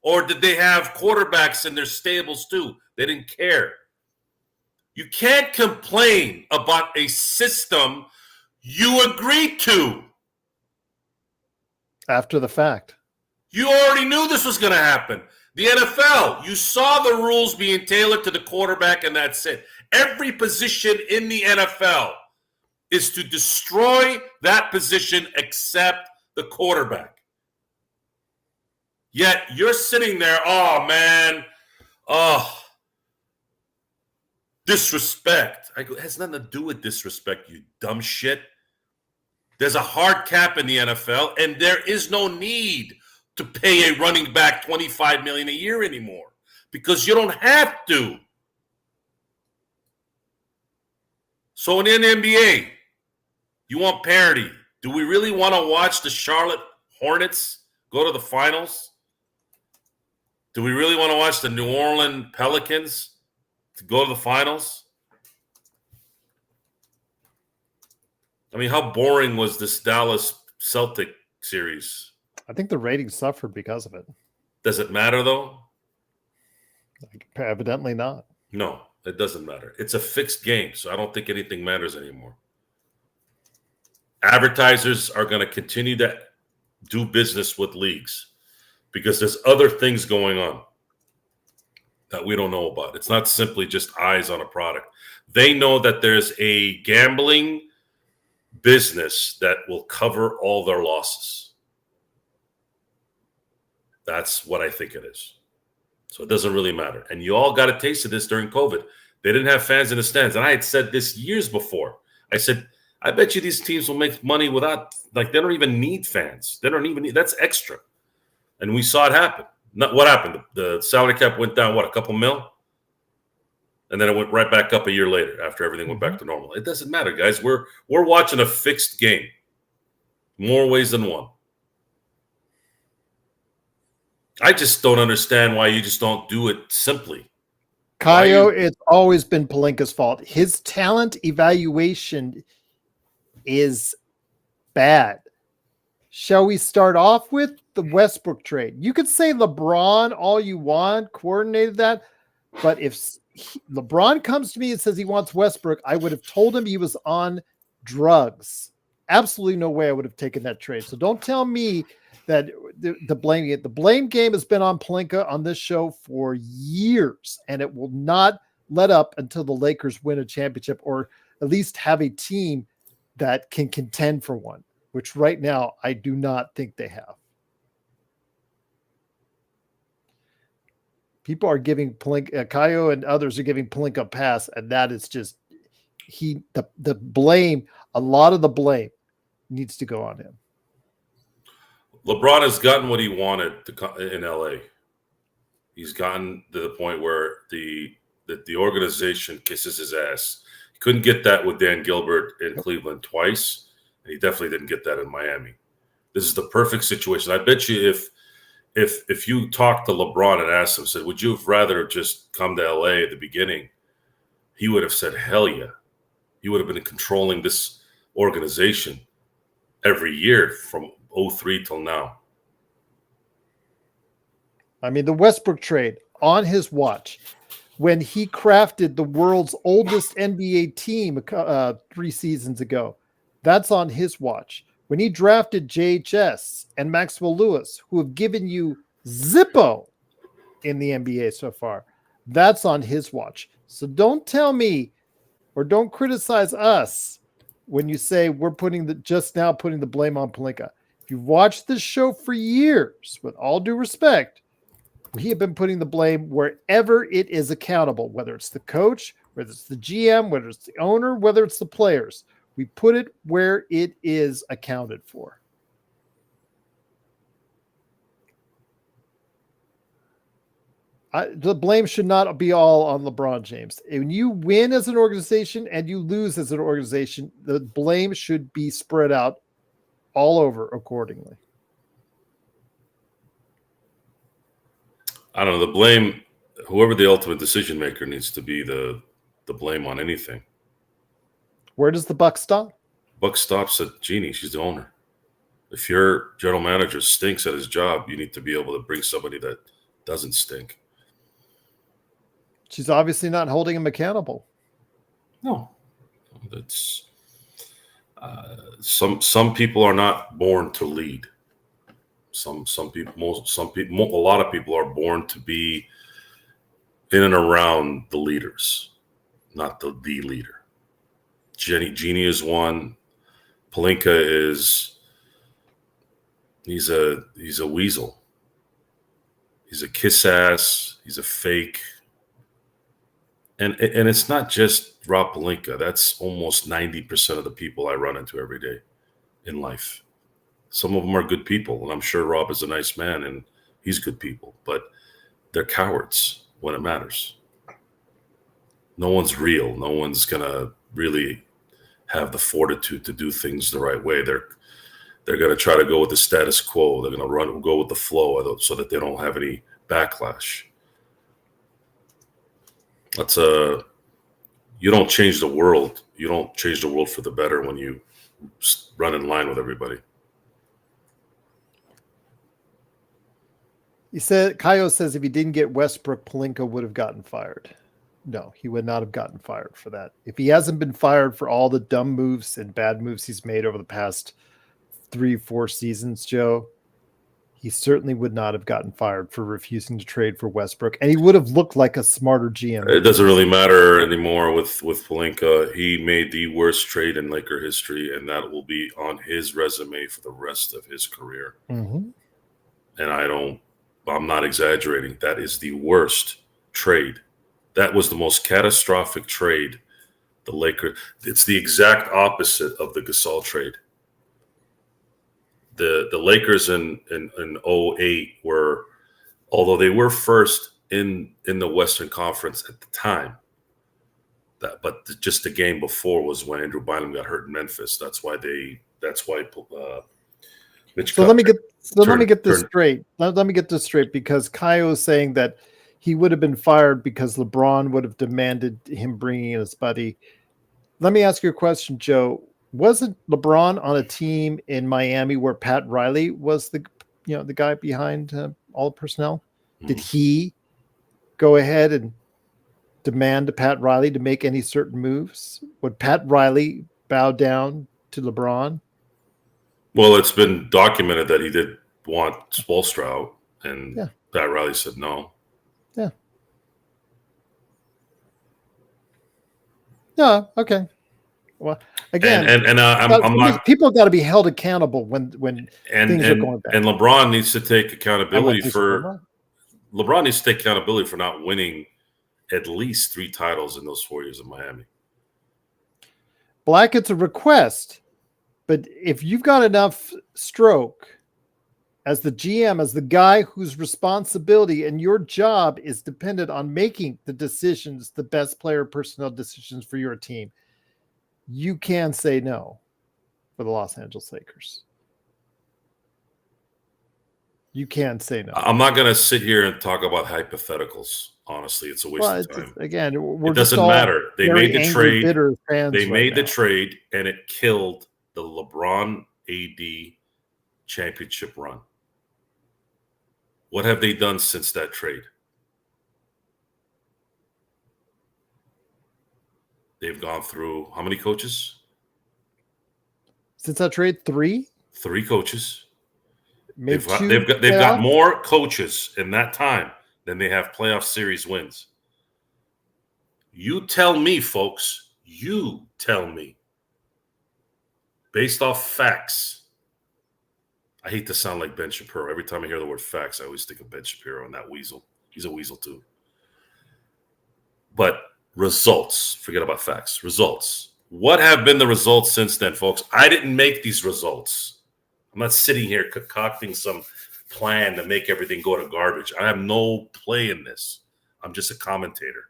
Or did they have quarterbacks in their stables too? They didn't care. You can't complain about a system you agreed to. After the fact. You already knew this was going to happen. The NFL, you saw the rules being tailored to the quarterback, and that's it. Every position in the NFL is to destroy that position except the quarterback. Yet you're sitting there, disrespect. It has nothing to do with disrespect, you dumb shit. There's a hard cap in the NFL, and there is no need to pay a running back $25 million a year anymore because you don't have to. So in the NBA, you want parity. Do we really want to watch the Charlotte Hornets go to the finals? Do we really want to watch the New Orleans Pelicans to go to the finals? I mean, how boring was this Dallas Celtic series? I think the ratings suffered because of it. Does it matter, though? Evidently not. No, it doesn't matter. It's a fixed game, so I don't think anything matters anymore. Advertisers are going to continue to do business with leagues because there's other things going on that we don't know about. It's not simply just eyes on a product. They know that there's a gambling business that will cover all their losses. That's what I think it is. So it doesn't really matter. And you all got a taste of this during COVID. They didn't have fans in the stands. And I had said this years before. I said, I bet you these teams will make money without, they don't even need fans. They don't even need, that's extra. And we saw it happen. What happened? The salary cap went down, a couple mil? And then it went right back up a year later after everything went back to normal. It doesn't matter, guys. We're watching a fixed game. More ways than one. I just don't understand why you just don't do it simply. Kaio, it's always been Pelinka's fault. His talent evaluation is bad. Shall we start off with the Westbrook trade? You could say LeBron all you want, coordinated that. But if LeBron comes to me and says he wants Westbrook, I would have told him he was on drugs. Absolutely no way I would have taken that trade. So don't tell me that the blame game has been on Pelinka on this show for years, and it will not let up until the Lakers win a championship or at least have a team that can contend for one, which right now I do not think they have. People are giving Pelinka, Kaio and others are giving Pelinka a pass, and that is just the blame. A lot of the blame needs to go on him. LeBron has gotten what he wanted in LA. He's gotten to the point where the organization kisses his ass. He couldn't get that with Dan Gilbert in Cleveland twice, and he definitely didn't get that in Miami. This is the perfect situation. I bet you if you talked to LeBron and asked him, said, would you have rather just come to LA at the beginning? He would have said, hell yeah. He would have been controlling this organization every year from 2003 till now. I mean, the Westbrook trade on his watch, when he crafted the world's oldest NBA team 3 seasons ago, that's on his watch. When he drafted JHS and Maxwell Lewis, who have given you Zippo in the NBA so far, that's on his watch. So don't tell me or don't criticize us when you say we're putting the blame on Pelinka. If you've watched this show for years, with all due respect, we have been putting the blame wherever it is accountable, whether it's the coach, whether it's the GM, whether it's the owner, whether it's the players. We put it where it is accounted for. The blame should not be all on LeBron James. When you win as an organization and you lose as an organization, the blame should be spread out all over accordingly. I don't know. The blame, whoever the ultimate decision maker needs to be the blame on anything. Where does the buck stop? Buck stops at Jeannie. She's the owner. If your general manager stinks at his job, you need to be able to bring somebody that doesn't stink. She's obviously not holding him accountable. No, that's some people are not born to lead. Some people, a lot of people are born to be in and around the leaders, not the leader. Jeannie is one. Pelinka is. He's a weasel. He's a kiss ass. He's a fake. And it's not just Rob Pelinka. That's almost 90% of the people I run into every day in life. Some of them are good people, and I'm sure Rob is a nice man, and he's good people. But they're cowards when it matters. No one's real. No one's gonna really have the fortitude to do things the right way. They're gonna try to go with the status quo. They're gonna go with the flow so that they don't have any backlash. That's you don't change the world. You don't change the world for the better when you run in line with everybody. Kaio says if he didn't get Westbrook, Pelinka would have gotten fired. No, he would not have gotten fired for that. If he hasn't been fired for all the dumb moves and bad moves he's made over the past 3-4 seasons, Joe, he certainly would not have gotten fired for refusing to trade for Westbrook, and he would have looked like a smarter GM. It doesn't really matter anymore with Pelinka. He made the worst trade in Laker history, and that will be on his resume for the rest of his career. Mm-hmm. And I'm not exaggerating. That is the worst trade. That was the most catastrophic trade. The Lakers. It's the exact opposite of the Gasol trade. The Lakers in 2008 were, although they were first in the Western Conference at the time, but just the game before was when Andrew Bynum got hurt in Memphis. That's why Mitch. So let me get this straight. Let me get this straight, because Kaio is saying that he would have been fired because LeBron would have demanded him bringing in his buddy. Let me ask you a question, Joe. wasn't LeBron on a team in Miami where Pat Riley was the guy behind all the personnel? Did he go ahead and demand to Pat Riley to make any certain moves? Would Pat Riley bow down to LeBron? Well, it's been documented that he did want Spoelstra out, and Pat Riley said no. Yeah. No. Okay. Well, again, I'm not. People got to be held accountable when things are going bad. And LeBron needs to take accountability for. LeBron needs to take accountability for not winning at least 3 titles in those 4 years in Miami. Black, it's a request, but if you've got enough stroke as the GM, as the guy whose responsibility and your job is dependent on making the decisions, the best player personnel decisions for your team, you can say no for the Los Angeles Lakers. You can say no. I'm not going to sit here and talk about hypotheticals. Honestly, it's a waste of time. Again, it doesn't matter. They made the trade. They made the trade, and it killed the LeBron AD championship run. What have they done since that trade? They've gone through how many coaches? Since that trade, 3? 3 coaches. They've got more coaches in that time than they have playoff series wins. You tell me, folks. You tell me. Based off facts. I hate to sound like Ben Shapiro. Every time I hear the word facts, I always think of Ben Shapiro and that weasel. He's a weasel too. But results. Forget about facts. Results. What have been the results since then, folks? I didn't make these results. I'm not sitting here concocting some plan to make everything go to garbage. I have no play in this. I'm just a commentator.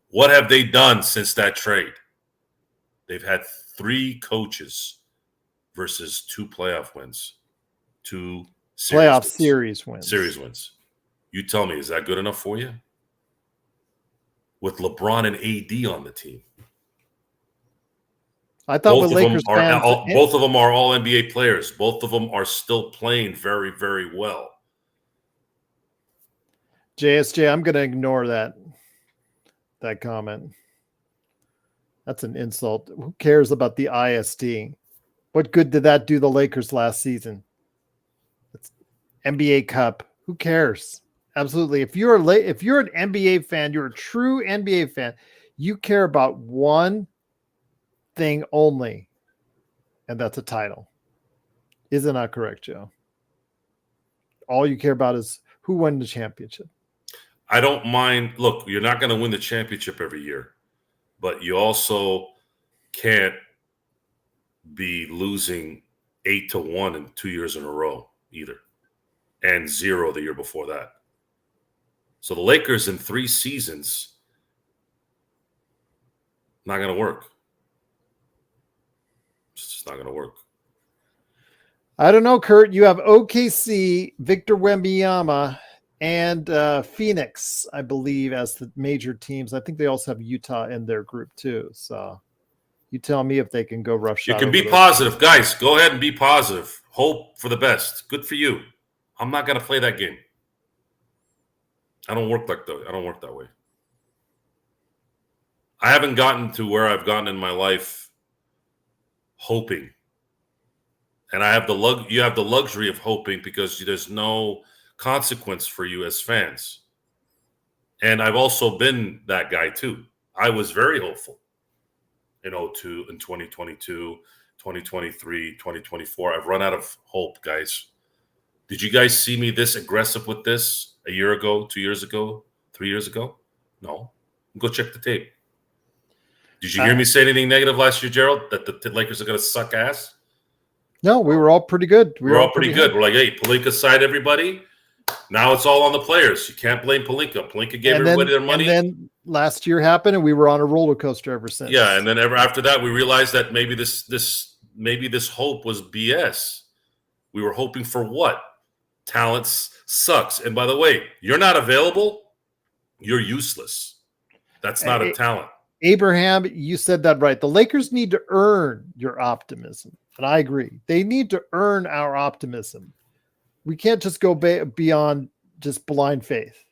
What have they done since that trade? They've had 3 coaches versus 2 playoff wins. 2 series wins. Series wins. You tell me, is that good enough for you? With LeBron and AD on the team. I thought both of them are all NBA players. Both of them are still playing very, very well. JSJ, I'm going to ignore that comment. That's an insult. Who cares about the ISD? What good did that do the Lakers last season? It's NBA Cup. Who cares? Absolutely. If you're an NBA fan, you're a true NBA fan. You care about one thing only, and that's a title. Is it not correct, Joe? All you care about is who won the championship. I don't mind. Look, you're not going to win the championship every year, but you also can't be losing 8-1 in 2 years in a row either, and 0 the year before that. So the Lakers in 3 seasons, not going to work. It's just not going to work. I don't know, Kurt. You have OKC, Victor Wembanyama, and Phoenix, I believe, as the major teams. I think they also have Utah in their group too. So you tell me if they can go roughshod. You can be positive. Guys, go ahead and be positive. Hope for the best. Good for you. I'm not going to play that game. I don't work like that. I don't work that way. I haven't gotten to where I've gotten in my life hoping. And I have you have the luxury of hoping because there's no consequence for you as fans. And I've also been that guy too. I was very hopeful in 2002, in 2022, 2023, 2024. I've run out of hope, guys. Did you guys see me this aggressive with this a year ago, 2 years ago, 3 years ago? No. Go check the tape. Did you hear me say anything negative last year, Gerald, that the Lakers are going to suck ass? No, we were all pretty good. We were all pretty good. We're like, hey, Pelinka side everybody. Now it's all on the players. You can't blame Pelinka. Pelinka gave everybody their money. And then last year happened, and we were on a roller coaster ever since. Yeah, and then after that, we realized that maybe this hope was BS. We were hoping for what? Talent sucks. And by the way, you're not available, you're useless. That's not a talent. Abraham, you said that right. The Lakers need to earn your optimism. And I agree. They need to earn our optimism. We can't just go beyond just blind faith.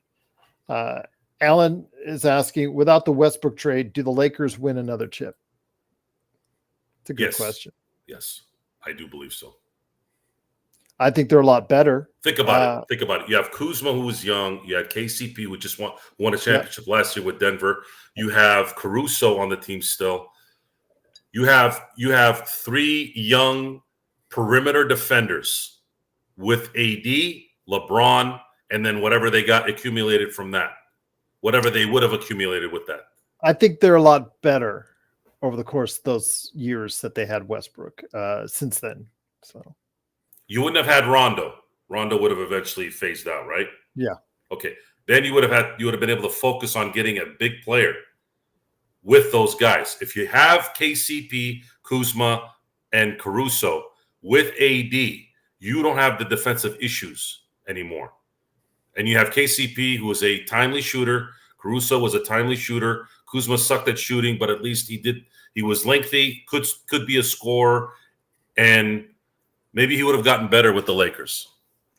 Alan is asking, without the Westbrook trade, do the Lakers win another chip? It's a good question. Yes, I do believe so. I think they're a lot better. Think about it. You have Kuzma, who was young. You had KCP, who just won a championship last year with Denver. You have Caruso on the team still. You have 3 young perimeter defenders with AD, LeBron, and then whatever they got accumulated from that. Whatever they would have accumulated with that. I think they're a lot better over the course of those years that they had Westbrook since then. So you wouldn't have had Rondo. Rondo would have eventually phased out, right? Yeah. Okay. Then you would have been able to focus on getting a big player with those guys. If you have KCP, Kuzma, and Caruso with AD, you don't have the defensive issues anymore. And you have KCP, who is a timely shooter. Caruso was a timely shooter. Kuzma sucked at shooting, but at least he was lengthy, could be a scorer, and maybe he would have gotten better with the Lakers.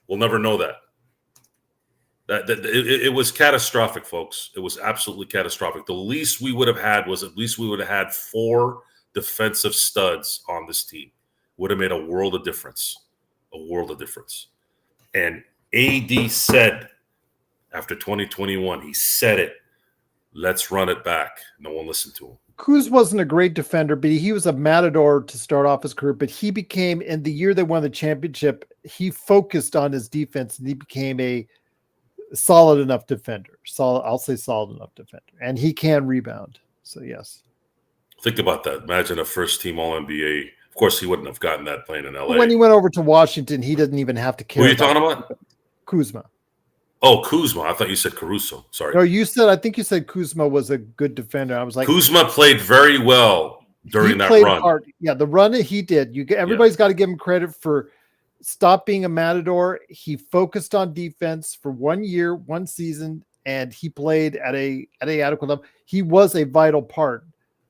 We'll never know that. It was catastrophic, folks. It was absolutely catastrophic. The least we would have had was at least we would have had 4 defensive studs on this team. Would have made a world of difference. A world of difference. And AD said after 2021, he said it. Let's run it back. No one listened to him. Kuz wasn't a great defender, but he was a matador to start off his career. But he became, in the year they won the championship, he focused on his defense and he became a solid enough defender. I'll say solid enough defender. And he can rebound. So, yes. Think about that. Imagine a first-team All-NBA. Of course, he wouldn't have gotten that playing in LA. When he went over to Washington, he didn't even have to care. Who are you talking about? Kuzma. Oh, Kuzma. I thought you said Caruso. Sorry. No, I think you said Kuzma was a good defender. I was like, Kuzma played very well during that run. Hard. Yeah, the run that he did. Everybody's got to give him credit for stop being a matador. He focused on defense for 1 year, 1 season, and he played at a adequate level. He was a vital part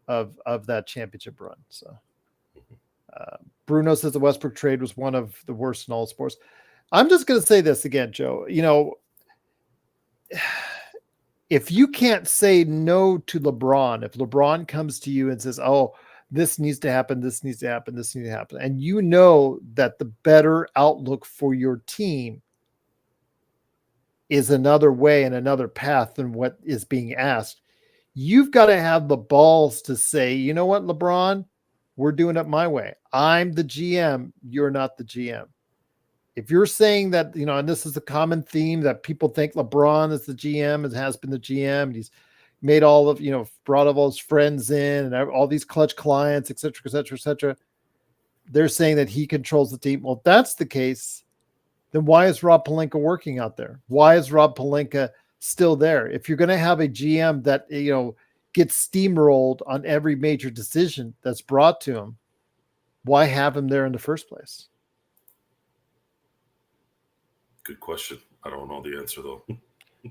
of that championship run. So Bruno says the Westbrook trade was one of the worst in all sports. I'm just going to say this again, Joe. If you can't say no to LeBron, if LeBron comes to you and says, oh, this needs to happen, this needs to happen, this needs to happen, and you know that the better outlook for your team is another way and another path than what is being asked, you've got to have the balls to say, you know what, LeBron, we're doing it my way. I'm the GM. You're not the GM. If you're saying that, and this is a common theme that people think LeBron is the GM and has been the GM, and he's made all of, brought all his friends in and all these clutch clients, et cetera, et cetera, et cetera. They're saying that he controls the team. Well, if that's the case, then why is Rob Pelinka working out there? Why is Rob Pelinka still there? If you're going to have a GM that, gets steamrolled on every major decision that's brought to him, why have him there in the first place? Good question. I don't know the answer, though.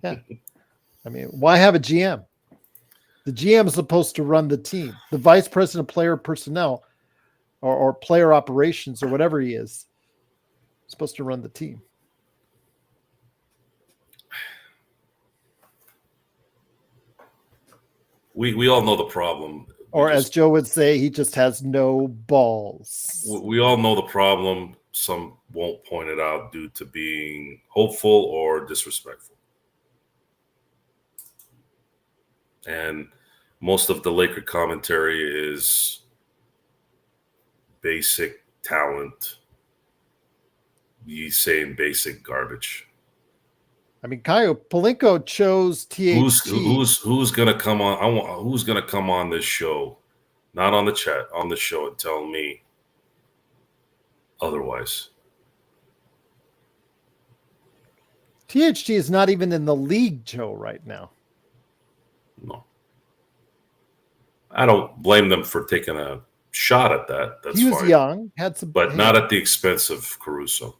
Yeah. I mean, why have a GM? The GM is supposed to run the team. The vice president of player personnel or player operations or whatever he is supposed to run the team. We all know the problem. Or as Joe would say, he just has no balls. We all know the problem. Some won't point it out due to being hopeful or disrespectful. And most of the Laker commentary is basic talent. He's saying basic garbage. I mean, Caio Pelinka chose THT. Who's gonna come on? Who's gonna come on this show? Not on the chat, on the show, and tell me otherwise. THT is not even in the league, Joe, right now. No. I don't blame them for taking a shot at that. That's he was fine. Young, had some, but not at the expense of Caruso.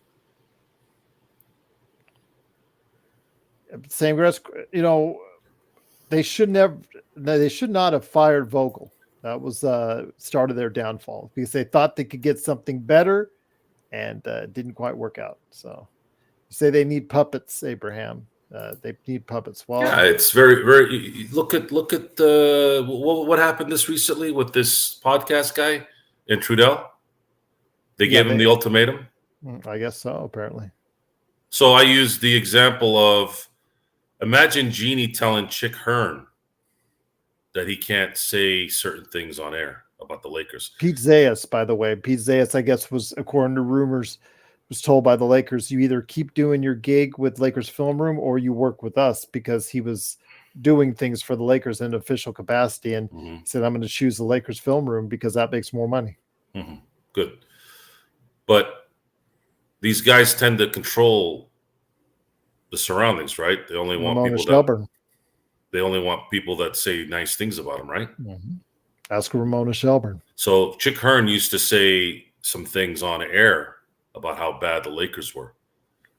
They they should not have fired Vogel. That was started their downfall because they thought they could get something better, and didn't quite work out. So, you say they need puppets, Abraham. They need puppets. Well, yeah, it's very, very. Look at what happened this recently with this podcast guy in Trudell. They gave him the ultimatum. I guess so. Apparently. So I used the example of imagine Genie telling Chick Hearn that he can't say certain things on air about the Lakers. Pete Zayas, by the way, I guess was, according to rumors, was told by the Lakers, you either keep doing your gig with Lakers Film Room or you work with us, because he was doing things for the Lakers in official capacity, and he said, I'm going to choose the Lakers Film Room because that makes more money. Good. But these guys tend to control the surroundings, right? They only want They only want people that say nice things about them, right? Ask Ramona Shelburne. So Chick Hearn used to say some things on air about how bad the Lakers were.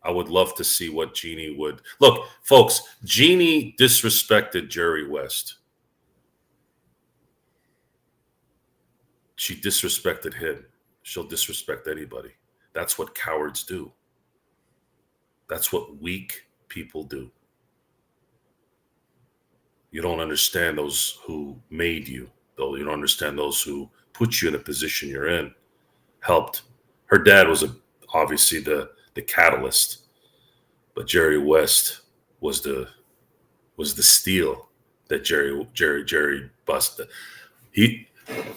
I would love to see what Jeannie would. Look, folks, Jeannie disrespected Jerry West. She disrespected him. She'll disrespect anybody. That's what cowards do. That's what weak people do. You don't understand those who made you, though. You don't understand those who put you in a position you're in, helped. Her dad was obviously the catalyst, but Jerry West was the steel that Jerry busted.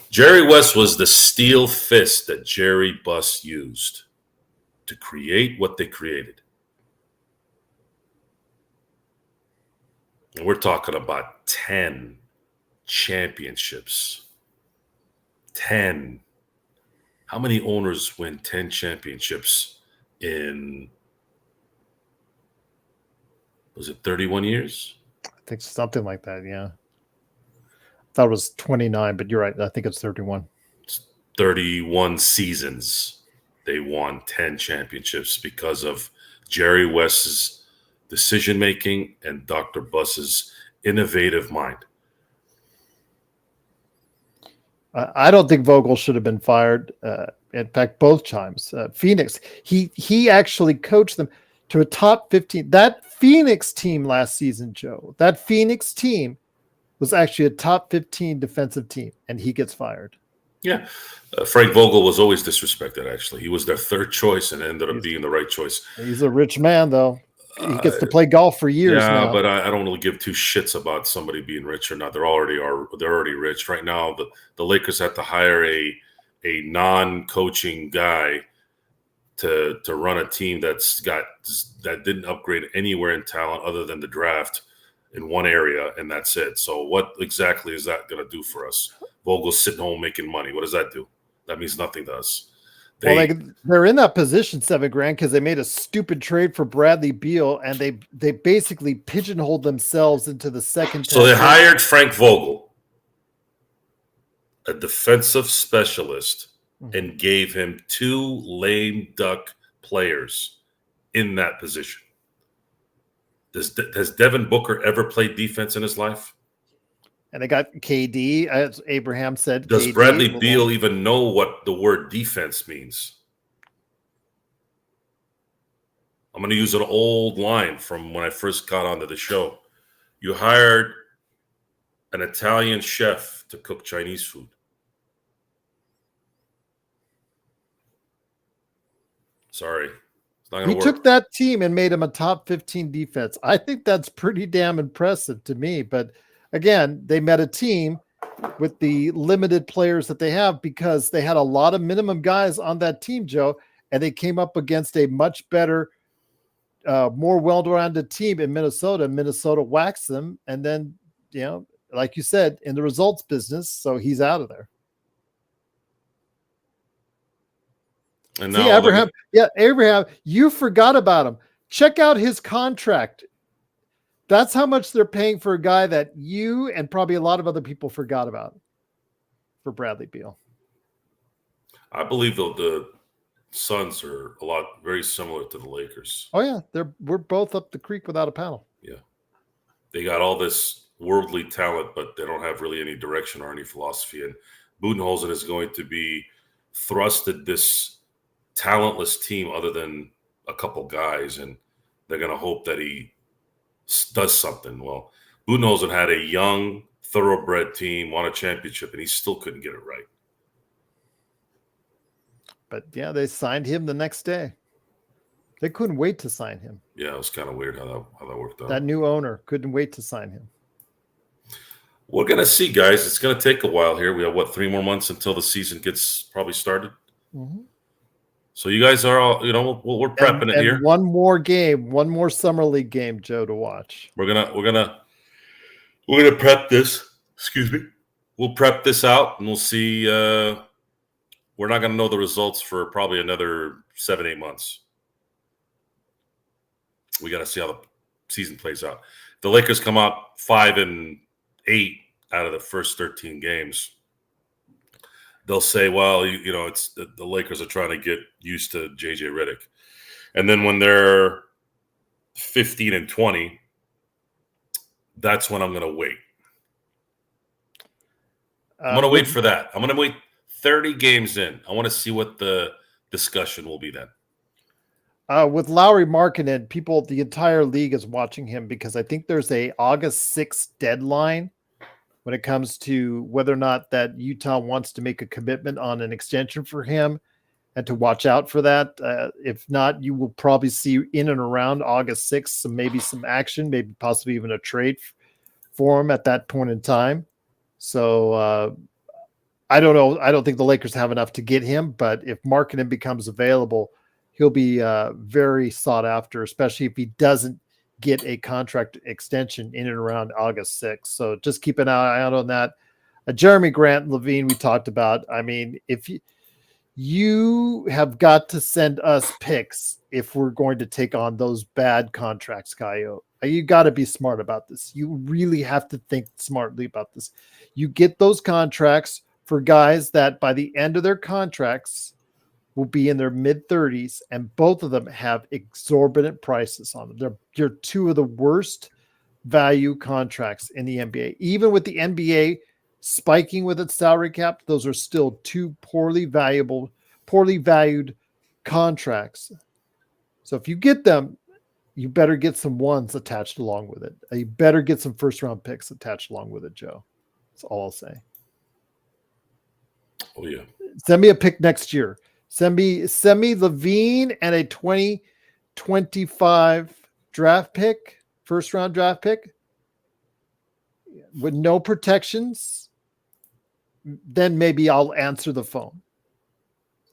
Jerry West was the steel fist that Jerry Buss used to create what they created. And we're talking about 10 championships. 10. How many owners win 10 championships in, was it 31 years? I think something like that, yeah. I thought it was 29, but you're right. I think it's 31. It's 31 seasons. They won 10 championships because of Jerry West's decision-making and Dr. Buss's innovative mind. I don't think Vogel should have been fired. In fact, both times. Phoenix, he actually coached them to a top 15. That Phoenix team last season, Joe, that Phoenix team was actually a top 15 defensive team, and he gets fired. Yeah. Frank Vogel was always disrespected, actually. He was their third choice and ended up being the right choice. He's a rich man, though. He gets to play golf for years now. Yeah, but I don't really give two shits about somebody being rich or not. They're already rich. Right now, the Lakers have to hire a non-coaching guy to run a team that didn't upgrade anywhere in talent other than the draft in one area, and that's it. So what exactly is that going to do for us? Vogel's sitting home making money. What does that do? That means nothing to us. They're in that position, $7,000, because they made a stupid trade for Bradley Beal, and they basically pigeonholed themselves into the second. So they hired Frank Vogel, a defensive specialist, and gave him 2 lame duck players in that position. Has Devin Booker ever played defense in his life? And they got KD, as Abraham said. Does KD, Bradley Beal even know what the word defense means? I'm going to use an old line from when I first got onto the show. You hired an Italian chef to cook Chinese food. Sorry. It's not going to work. He took that team and made him a top 15 defense. I think that's pretty damn impressive to me. But again, they met a team with the limited players that they have, because they had a lot of minimum guys on that team, Joe, and they came up against a much better, more well-rounded team in Minnesota. Minnesota waxed them, and then, like you said, in the results business, so he's out of there. And see, Abraham, you forgot about him. Check out his contract. That's how much they're paying for a guy that you and probably a lot of other people forgot about, for Bradley Beal. I believe, though, the Suns are very similar to the Lakers. Oh, yeah. We're both up the creek without a paddle. Yeah. They got all this worldly talent, but they don't have really any direction or any philosophy. And Budenholzer is going to be thrusted this talentless team other than a couple guys, and they're going to hope that he does something. Well, Budenholzer had a young, thoroughbred team, won a championship, and he still couldn't get it right. But yeah, they signed him the next day. They couldn't wait to sign him. Yeah, it was kind of weird how that worked out. That new owner couldn't wait to sign him. We're going to see, guys. It's going to take a while here. We have, 3 more months until the season gets probably started? Mm-hmm. So you guys are all, we're prepping it here. One more game, one more summer league game, Joe, to watch. We're gonna prep this. Excuse me. We'll prep this out, and we'll see. We're not gonna know the results for probably another 7-8 months. We got to see how the season plays out. If the Lakers come out 5-8 out of the first 13 games, they'll say, well, it's the Lakers are trying to get used to JJ Redick. And then when they're 15-20, that's when I'm going to wait. I'm going to wait for that. I'm going to wait 30 games in. I want to see what the discussion will be then. With Lauri Markkanen, the entire league is watching him because I think there's a August 6th deadline when it comes to whether or not that Utah wants to make a commitment on an extension for him, and to watch out for that. If not, you will probably see in and around August 6th, maybe some action, maybe possibly even a trade for him at that point in time. So I don't know. I don't think the Lakers have enough to get him, but if Markkanen becomes available, he'll be very sought after, especially if he doesn't get a contract extension in and around August 6th. So just keep an eye out on that. Jeremy Grant, Levine, we talked about. I mean, if you have got to send us picks if we're going to take on those bad contracts, Caio. You got to be smart about this. You really have to think smartly about this. You get those contracts for guys that by the end of their contracts will be in their mid-30s, and both of them have exorbitant prices on them. They're two of the worst value contracts in the NBA. Even with the NBA spiking with its salary cap, those are still two poorly valued contracts. So if you get them, you better get some ones attached along with it. You better get some first-round picks attached along with it, Joe. That's all I'll say. Oh, yeah. Send me a pick next year. Send me Levine and a 2025 draft pick, first round draft pick with no protections. Then maybe I'll answer the phone.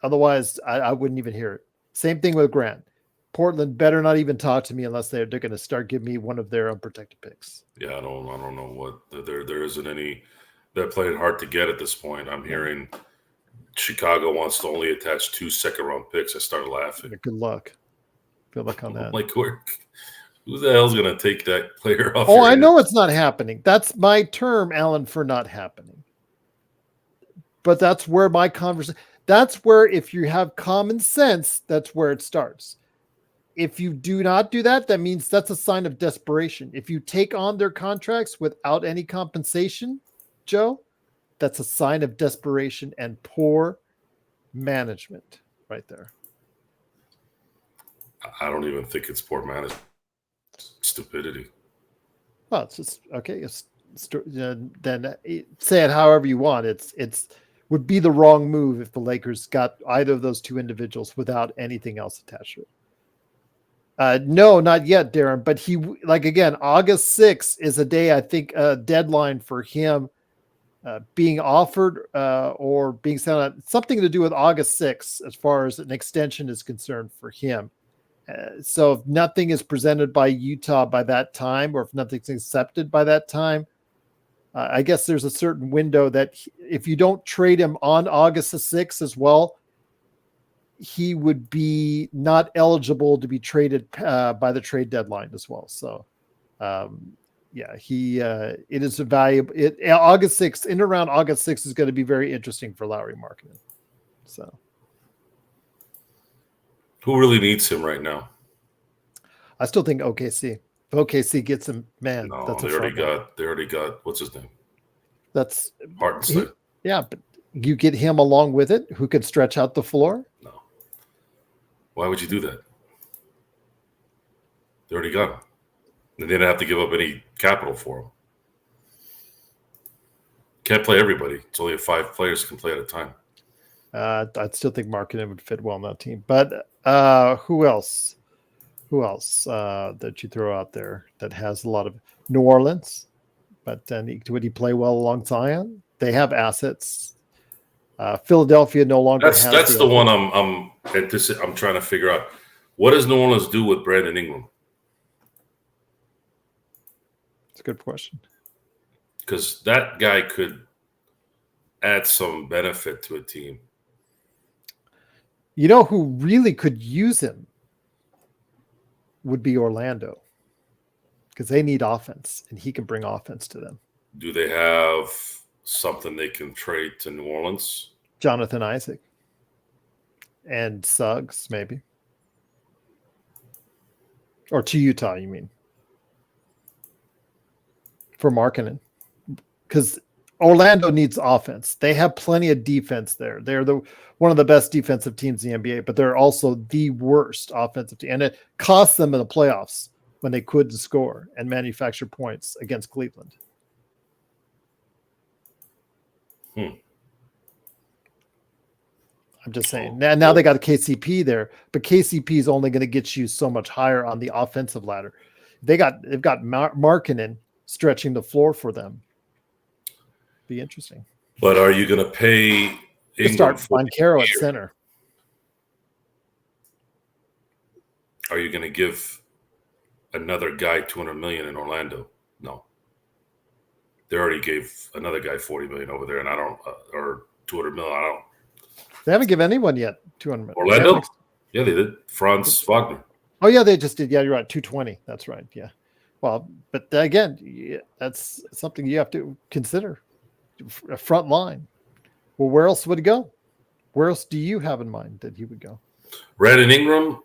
Otherwise, I wouldn't even hear it. Same thing with Grant. Portland better not even talk to me unless they're going to start giving me one of their unprotected picks. Yeah, I don't know what there isn't any. They're playing hard to get at this point. I'm hearing Chicago wants to only attach 2 second-round picks. I started laughing. Good luck. Good luck on that. Like, who the hell's going to take that player off? Oh, I know it's not happening. That's my term, Alan, for not happening. But that's where my conversation. That's where, if you have common sense, that's where it starts. If you do not do that, that means that's a sign of desperation. If you take on their contracts without any compensation, Joe, that's a sign of desperation and poor management right there. I don't even think it's poor management. It's stupidity. Well, it's just okay. Then say it however you want. It's would be the wrong move if the Lakers got either of those two individuals without anything else attached to it. No, not yet, Darren. But again, August 6th is a day, I think, a deadline for him being offered or being sent out. Something to do with August 6th as far as an extension is concerned for him. So if nothing is presented by Utah by that time, or if nothing's accepted by that time, I guess there's a certain window that if you don't trade him on August the 6th as well, he would be not eligible to be traded by the trade deadline as well. So, it is a valuable. August 6th, in around August 6th, is going to be very interesting for Lauri Markkanen. So, who really needs him right now? I still think OKC. OKC gets him, man. No, That's a they already front line. got what's his name? That's Hartenstein. yeah, but you get him along with it, who could stretch out the floor. No. Why would you do that? They already got him. They didn't have to give up any capital for him. Can't play everybody. It's only 5 players can play at a time. I'd still think Markkanen would fit well on that team. But who else? Who else that you throw out there that has a lot of New Orleans? But then would he play well along Zion? They have assets. Philadelphia no longer has. That's the one I'm trying to figure out. What does New Orleans do with Brandon Ingram? It's a good question. Because that guy could add some benefit to a team. You know who really could use him would be Orlando, because they need offense, and he can bring offense to them. Do they have something they can trade to New Orleans? Jonathan Isaac and Suggs, maybe. Or to Utah, you mean? For Markkanen. Because Orlando needs offense. They have plenty of defense there. They're one of the best defensive teams in the NBA, but they're also the worst offensive team. And it cost them in the playoffs when they couldn't score and manufacture points against Cleveland. I'm just saying. Now they got a KCP there, but KCP is only going to get you so much higher on the offensive ladder. They've got Markkanen stretching the floor for them. Be interesting. But are you going to pay Ingram start Moncaro at center? Are you going to give another guy $200 million in Orlando? No. They already gave another guy $40 million over there, and I don't, or $200 million. I don't. They haven't given anyone yet $200 million. Orlando? Yeah, they did. Franz Wagner. Oh yeah, they just did. Yeah, you're right. 220. That's right. Yeah. Well, but again, that's something you have to consider. A front line. Well, where else would he go? Where else do you have in mind that he would go? Brandon Ingram.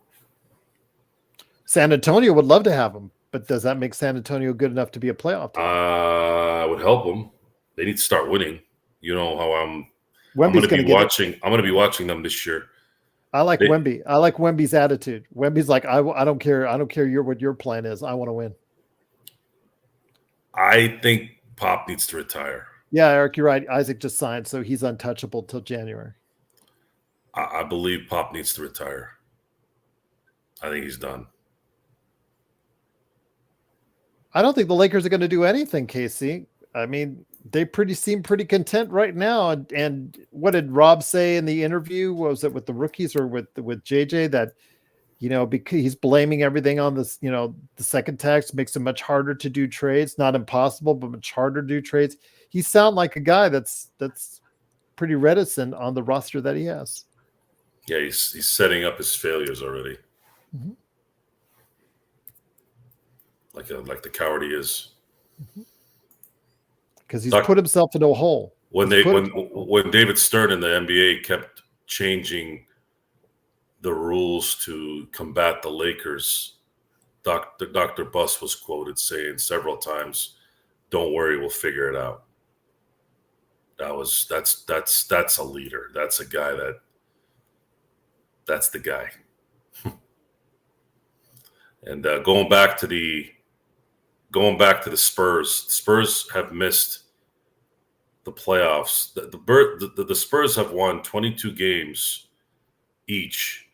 San Antonio would love to have him, but does that make San Antonio good enough to be a playoff team? I would help them. They need to start winning. You know how I'm going to be watching. I'm going to be watching them this year. I like Wemby. I like Wemby's attitude. Wemby's like, I don't care. I don't care what your plan is. I want to win. I think Pop needs to retire. Yeah, Eric, you're right. Isaac just signed, so he's untouchable till January. I believe Pop needs to retire. I think he's done. I don't think the Lakers are going to do anything, Casey. I mean, they seem pretty content right now. And what did Rob say in the interview? Was it with the rookies or with JJ that, because he's blaming everything on this, the second tax makes it much harder to do trades. Not impossible, but much harder to do trades. He sounds like a guy that's pretty reticent on the roster that he has. Yeah, he's setting up his failures already. Mm-hmm. Like the coward he is. Because he's put himself into a hole. When David Stern in the NBA kept changing the rules to combat the Lakers, Dr. Buss was quoted saying several times, "Don't worry, we'll figure it out." That's a leader. That's a guy that's the guy. And going back to the Spurs have missed the playoffs. The Spurs have won 22 games each.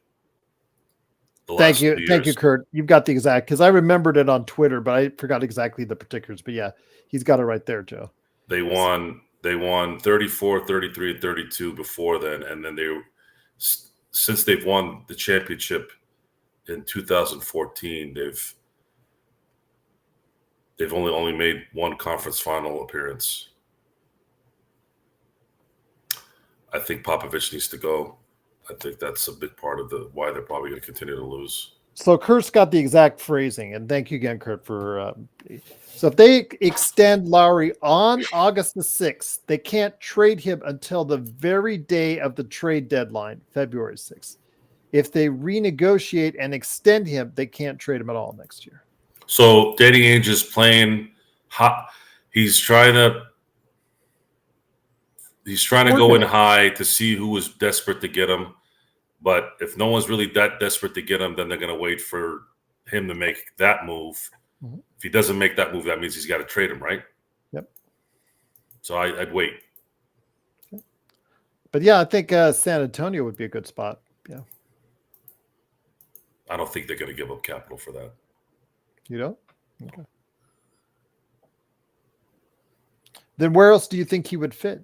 Thank you, Kurt. You've got the exact, because I remembered it on Twitter, but I forgot exactly the particulars. But yeah, he's got it right there, Joe. They won 34, 33, and 32 before then, and then since they've won the championship in 2014, they've only made one conference final appearance. I think Popovich needs to go. I think that's a big part of why they're probably going to continue to lose. So Kurt's got the exact phrasing, and thank you again, Kurt, for. So if they extend Lowry on August the 6th, they can't trade him until the very day of the trade deadline, February 6th. If they renegotiate and extend him, they can't trade him at all next year. So Danny Ainge is playing hot. He's trying to go in high to see who is desperate to get him. But if no one's really that desperate to get him, then they're going to wait for him to make that move. Mm-hmm. If he doesn't make that move, that means he's got to trade him, right? Yep. So I'd wait. Okay. But yeah, I think San Antonio would be a good spot. Yeah. I don't think they're going to give up capital for that. You don't? Okay. Then where else do you think he would fit?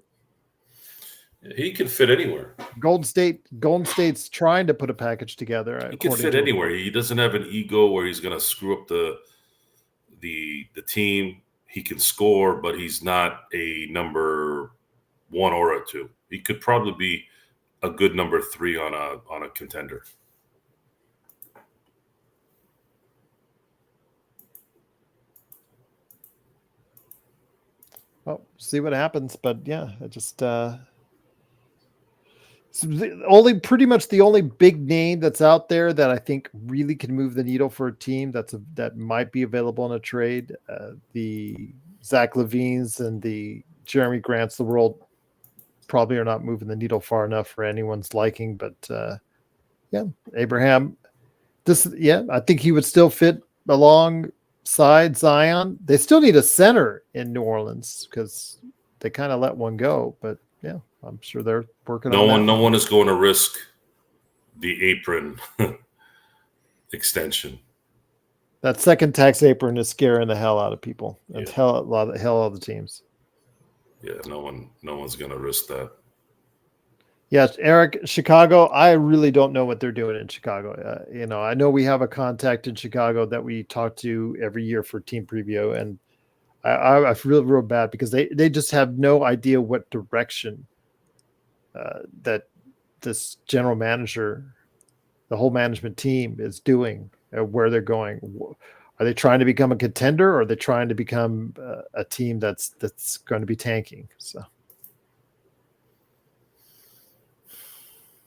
He can fit anywhere. Golden State's trying to put a package together. He can fit anywhere. He doesn't have an ego where he's going to screw up the team. He can score, but he's not a number 1 or a 2. He could probably be a good number 3 on a contender. Well, see what happens, but yeah, I just pretty much the only big name that's out there that I think really can move the needle for a team that might be available in a trade. The Zach LaVines and the Jeremy Grants of the world probably are not moving the needle far enough for anyone's liking. But yeah, Abraham, I think he would still fit alongside Zion. They still need a center in New Orleans because they kind of let one go, but yeah, I'm sure they're working on that. No one is going to risk the apron extension. That second tax apron is scaring the hell out of people. And hell out of the teams. Yeah, no one's going to risk that. Yes, Eric, Chicago, I really don't know what they're doing in Chicago. I know we have a contact in Chicago that we talk to every year for team preview, and I feel real bad because they just have no idea what direction that this general manager, the whole management team is doing, where they're going. Are they trying to become a contender, or are they trying to become a team that's going to be tanking? So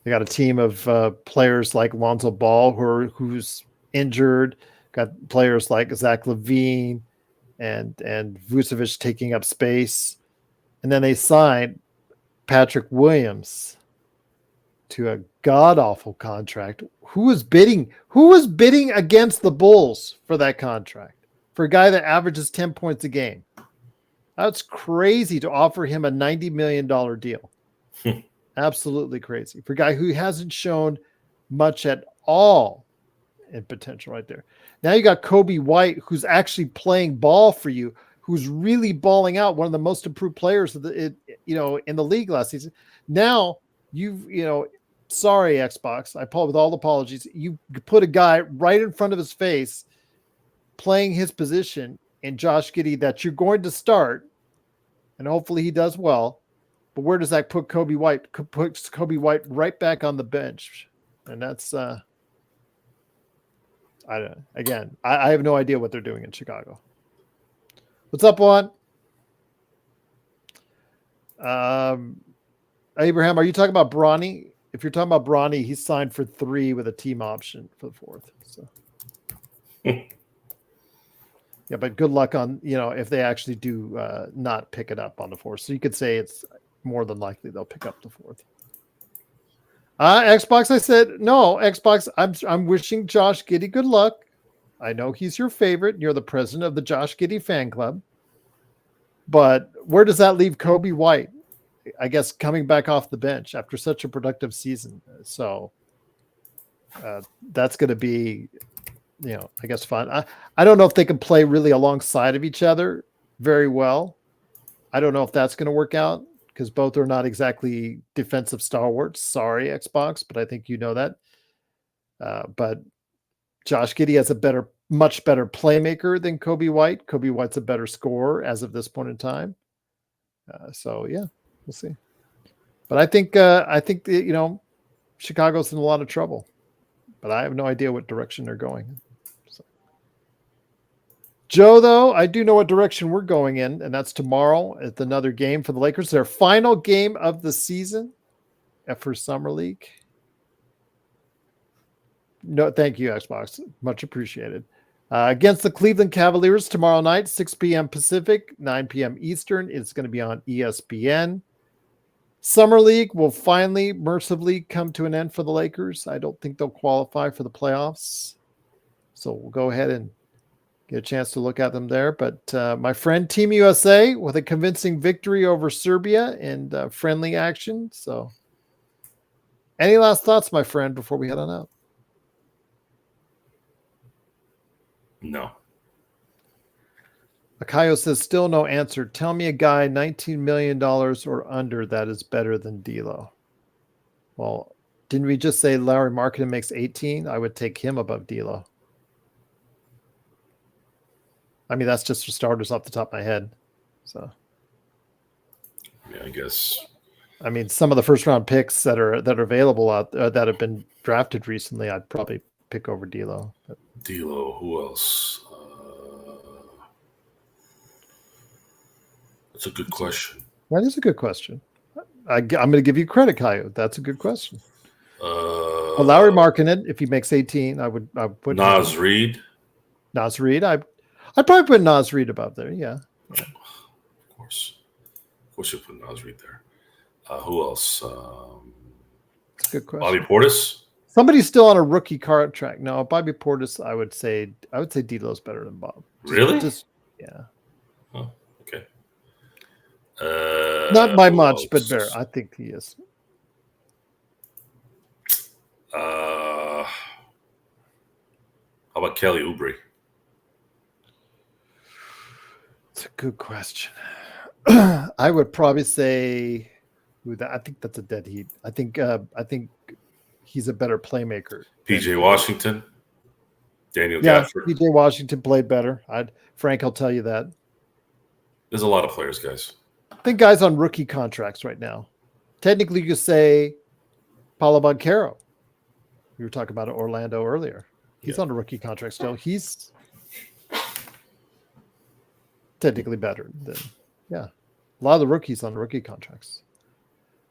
they got a team of players like Lonzo Ball who's injured. Got players like Zach LaVine and Vucevic taking up space. And then they signed Patrick Williams to a god-awful contract. Who was bidding against the Bulls for that contract? For a guy that averages 10 points a game. That's crazy to offer him a $90 million deal. Absolutely crazy. For a guy who hasn't shown much at all in potential right there. Now you got Kobe White, who's actually playing ball for you, who's really balling out, one of the most improved players in the league last season. Now sorry, Xbox, I with all apologies, you put a guy right in front of his face playing his position in Josh Giddey that you're going to start, and hopefully he does well. But where does that put Kobe White? Puts Kobe White right back on the bench, and that's I don't know. Again, I have no idea what they're doing in Chicago. What's up, Juan? Abraham, are you talking about Bronny? If you're talking about Bronny, he's signed for 3 with a team option for the 4th. So yeah, but good luck on if they actually do not pick it up on the 4th. So you could say it's more than likely they'll pick up the 4th. Xbox, I said no. Xbox, I'm wishing Josh Giddey good luck. I know he's your favorite. You're the president of the Josh Giddey fan club. But where does that leave Kobe White? I guess coming back off the bench after such a productive season. So that's going to be, I guess fun. I don't know if they can play really alongside of each other very well. I don't know if that's going to work out because both are not exactly defensive stalwarts. Sorry, Xbox, but I think you know that. But Josh Giddey has much better playmaker than Kobe White. Kobe White's a better scorer as of this point in time. So yeah, we'll see. But I think Chicago's in a lot of trouble. But I have no idea what direction they're going. So. Joe, though, I do know what direction we're going in, and that's tomorrow at another game for the Lakers. Their final game of the season for Summer League. No, thank you, Xbox. Much appreciated. Against the Cleveland Cavaliers tomorrow night, 6 p.m. Pacific, 9 p.m. Eastern. It's going to be on ESPN. Summer League will finally, mercifully come to an end for the Lakers. I don't think they'll qualify for the playoffs. So we'll go ahead and get a chance to look at them there. But my friend Team USA with a convincing victory over Serbia in friendly action. So any last thoughts, my friend, before we head on out? No. Akayo says, still no answer. Tell me a guy $19 million or under that is better than D'Lo. Well, didn't we just say Larry Markkinen makes 18? I would take him above D'Lo. I mean, that's just for starters off the top of my head. So, yeah, I guess. I mean, some of the first round picks that are available out there that have been drafted recently, I'd probably pick over D'Lo. But... D'Lo, who else? That's a good question. That is a good question. I'm going to give you credit, Caillou. That's a good question. Larry Markkinen, if he makes 18, I would put Naz Reid. Naz Reid. I'd probably put Naz Reid above there. Yeah. Of course you put Naz Reid there. Who else? That's a good question. Bobby Portis. Somebody's still on a rookie contract. No, Bobby Portis. I would say D'Lo's better than Bob. Really? Yeah. Oh, okay. Not by much, but better. I think he is. How about Kelly Oubre? It's a good question. I would probably say, I think that's a dead heat. I think he's a better playmaker. PJ Washington, Daniel Yeah, Gafford. PJ Washington played better. Frank, I'll tell you that. There's a lot of players, guys. I think guys on rookie contracts right now. Technically, you could say Paulo Banchero. We were talking about Orlando earlier. He's on a rookie contract still. He's technically better than, a lot of the rookies on rookie contracts.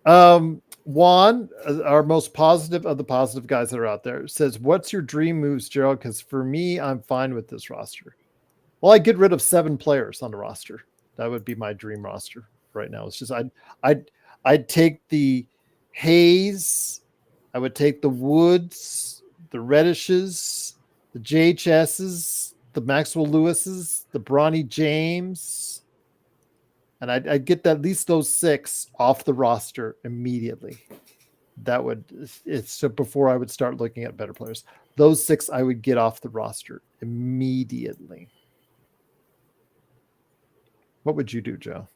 Juan, our most positive of the positive guys that are out there, says, what's your dream moves, Gerald? Because for me, I'm fine with this roster. Well, I'd get rid of 7 players on the roster. That would be my dream roster right now. It's just I'd take the Hayes, I would take the Woods, the Reddishes, the JHSs, the Maxwell Lewises, the Bronny James, and I'd get at least those 6 off the roster immediately. So before I would start looking at better players. Those 6 I would get off the roster immediately. What would you do, Joe?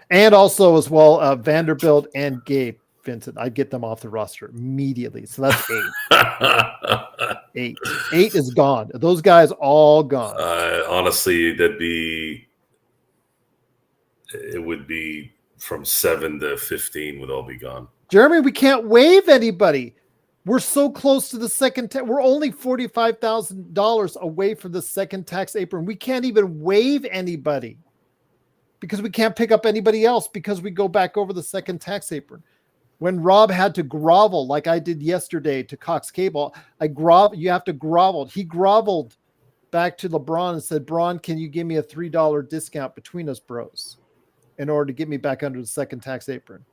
And also as well, Vanderbilt and Gabe Vincent. I'd get them off the roster immediately. So that's 8. 8 is gone. Those guys all gone. Honestly, it would be from 7 to 15 would all be gone. Jeremy, we can't waive anybody. We're so close to the second. We're only $45,000 away from the second tax apron. We can't even waive anybody because we can't pick up anybody else because we go back over the second tax apron. When Rob had to grovel like I did yesterday to Cox Cable, you have to grovel. He groveled back to LeBron and said, "Bron, can you give me a $3 discount between us bros in order to get me back under the second tax apron?"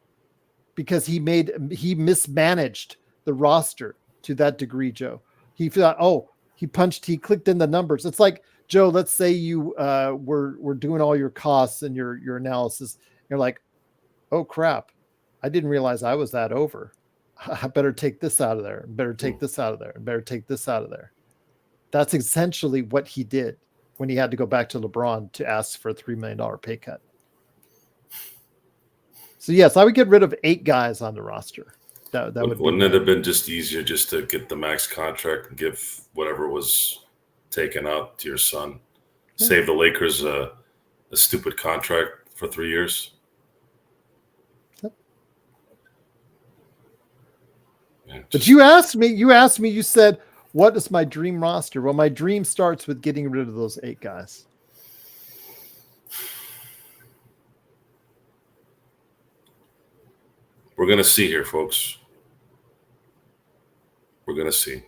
Because he mismanaged the roster to that degree, Joe. He thought, he clicked in the numbers. It's like, Joe, let's say you were doing all your costs and your analysis. You're like, oh crap, I didn't realize I was that over. I better take this out of there. Better take this out of there. Better take this out of there. That's essentially what he did when he had to go back to LeBron to ask for a $3 million pay cut. So yes, I would get rid of 8 guys on the roster. Wouldn't it have been just easier just to get the max contract and give whatever was taken out to your son? Yeah. Save the Lakers a stupid contract for 3 years. Yep. Yeah, but you asked me, you said, what is my dream roster? Well, my dream starts with getting rid of those 8 guys. We're going to see here, folks. We're going to see.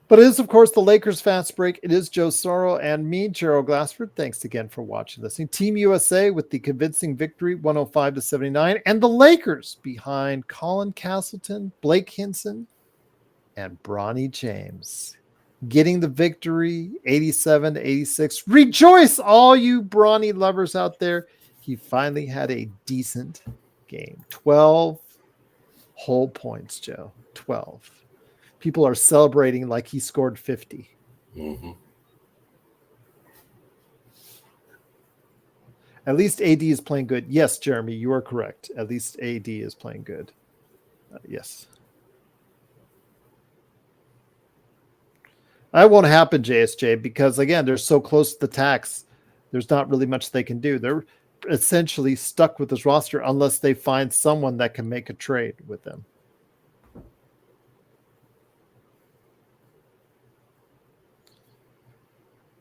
But it is, of course, the Lakers Fast Break. It is Joe Soro and me, Gerald Glassford. Thanks again for watching, listening. Team USA with the convincing victory, 105-79. And the Lakers behind Colin Castleton, Blake Hinson, and Bronny James. Getting the victory, 87-86. Rejoice, all you Bronny lovers out there. He finally had a decent game. 12 whole points, Joe. 12. People are celebrating like he scored 50. Mm-hmm. At least AD is playing good. Yes, Jeremy, you are correct. At least AD is playing good. Yes. That won't happen, JSJ, because, again, they're so close to the tax. There's not really much they can do. They're essentially stuck with this roster unless they find someone that can make a trade with them.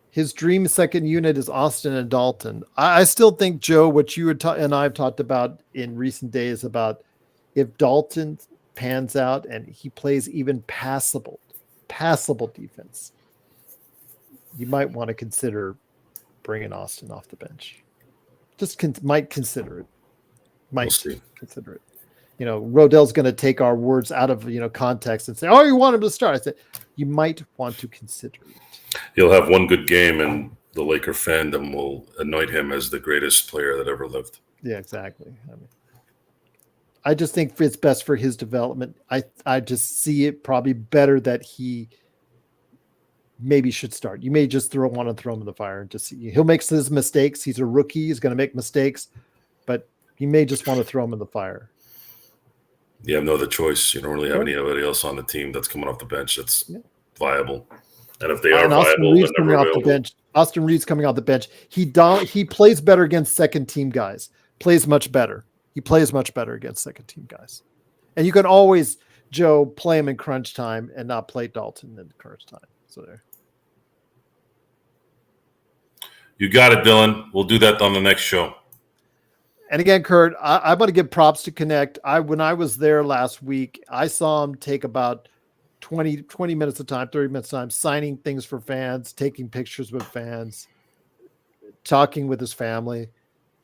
His dream second unit is Austin and Dalton. I still think, Joe, what you and I have talked about in recent days about if Dalton pans out and he plays even passable defense, you might want to consider bringing Austin off the bench. Just might consider it. Consider it. You know, Rodell's going to take our words out of, context and say, "Oh, you want him to start?" I said, you might want to consider it. He'll have one good game, and the Laker fandom will anoint him as the greatest player that ever lived. Yeah, exactly. I just think it's best for his development. I just see it probably better that he maybe should start. You may just want to throw him in the fire and just see. He'll make his mistakes. He's a rookie. He's going to make mistakes, but you may just want to throw him in the fire. You have no other choice. You don't really have anybody else on the team that's coming off the bench that's viable. And if they are viable, they're never available. Austin Reeves coming off the bench. He plays better against second team guys. Plays much better. He plays much better against second team guys. And you can always, Joe, play him in crunch time and not play Dalton in crunch time. So there. You got it, Dylan. We'll do that on the next show. And again, Kurt, I'm going to give props to Knecht. When I was there last week, I saw him take about 20 minutes of time, 30 minutes of time, signing things for fans, taking pictures with fans, talking with his family.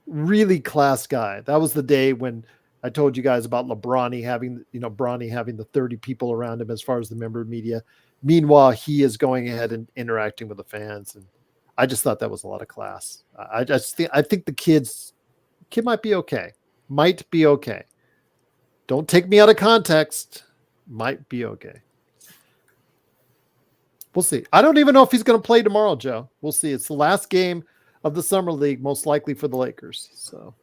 Really class guy. That was the day when I told you guys about Bronny having the 30 people around him as far as the member media. Meanwhile, he is going ahead and interacting with the fans. And I just thought that was a lot of class. I think the kid might be okay. Might be okay. Don't take me out of context. Might be okay. We'll see. I don't even know if he's going to play tomorrow, Joe. We'll see. It's the last game of the summer league, most likely for the Lakers. So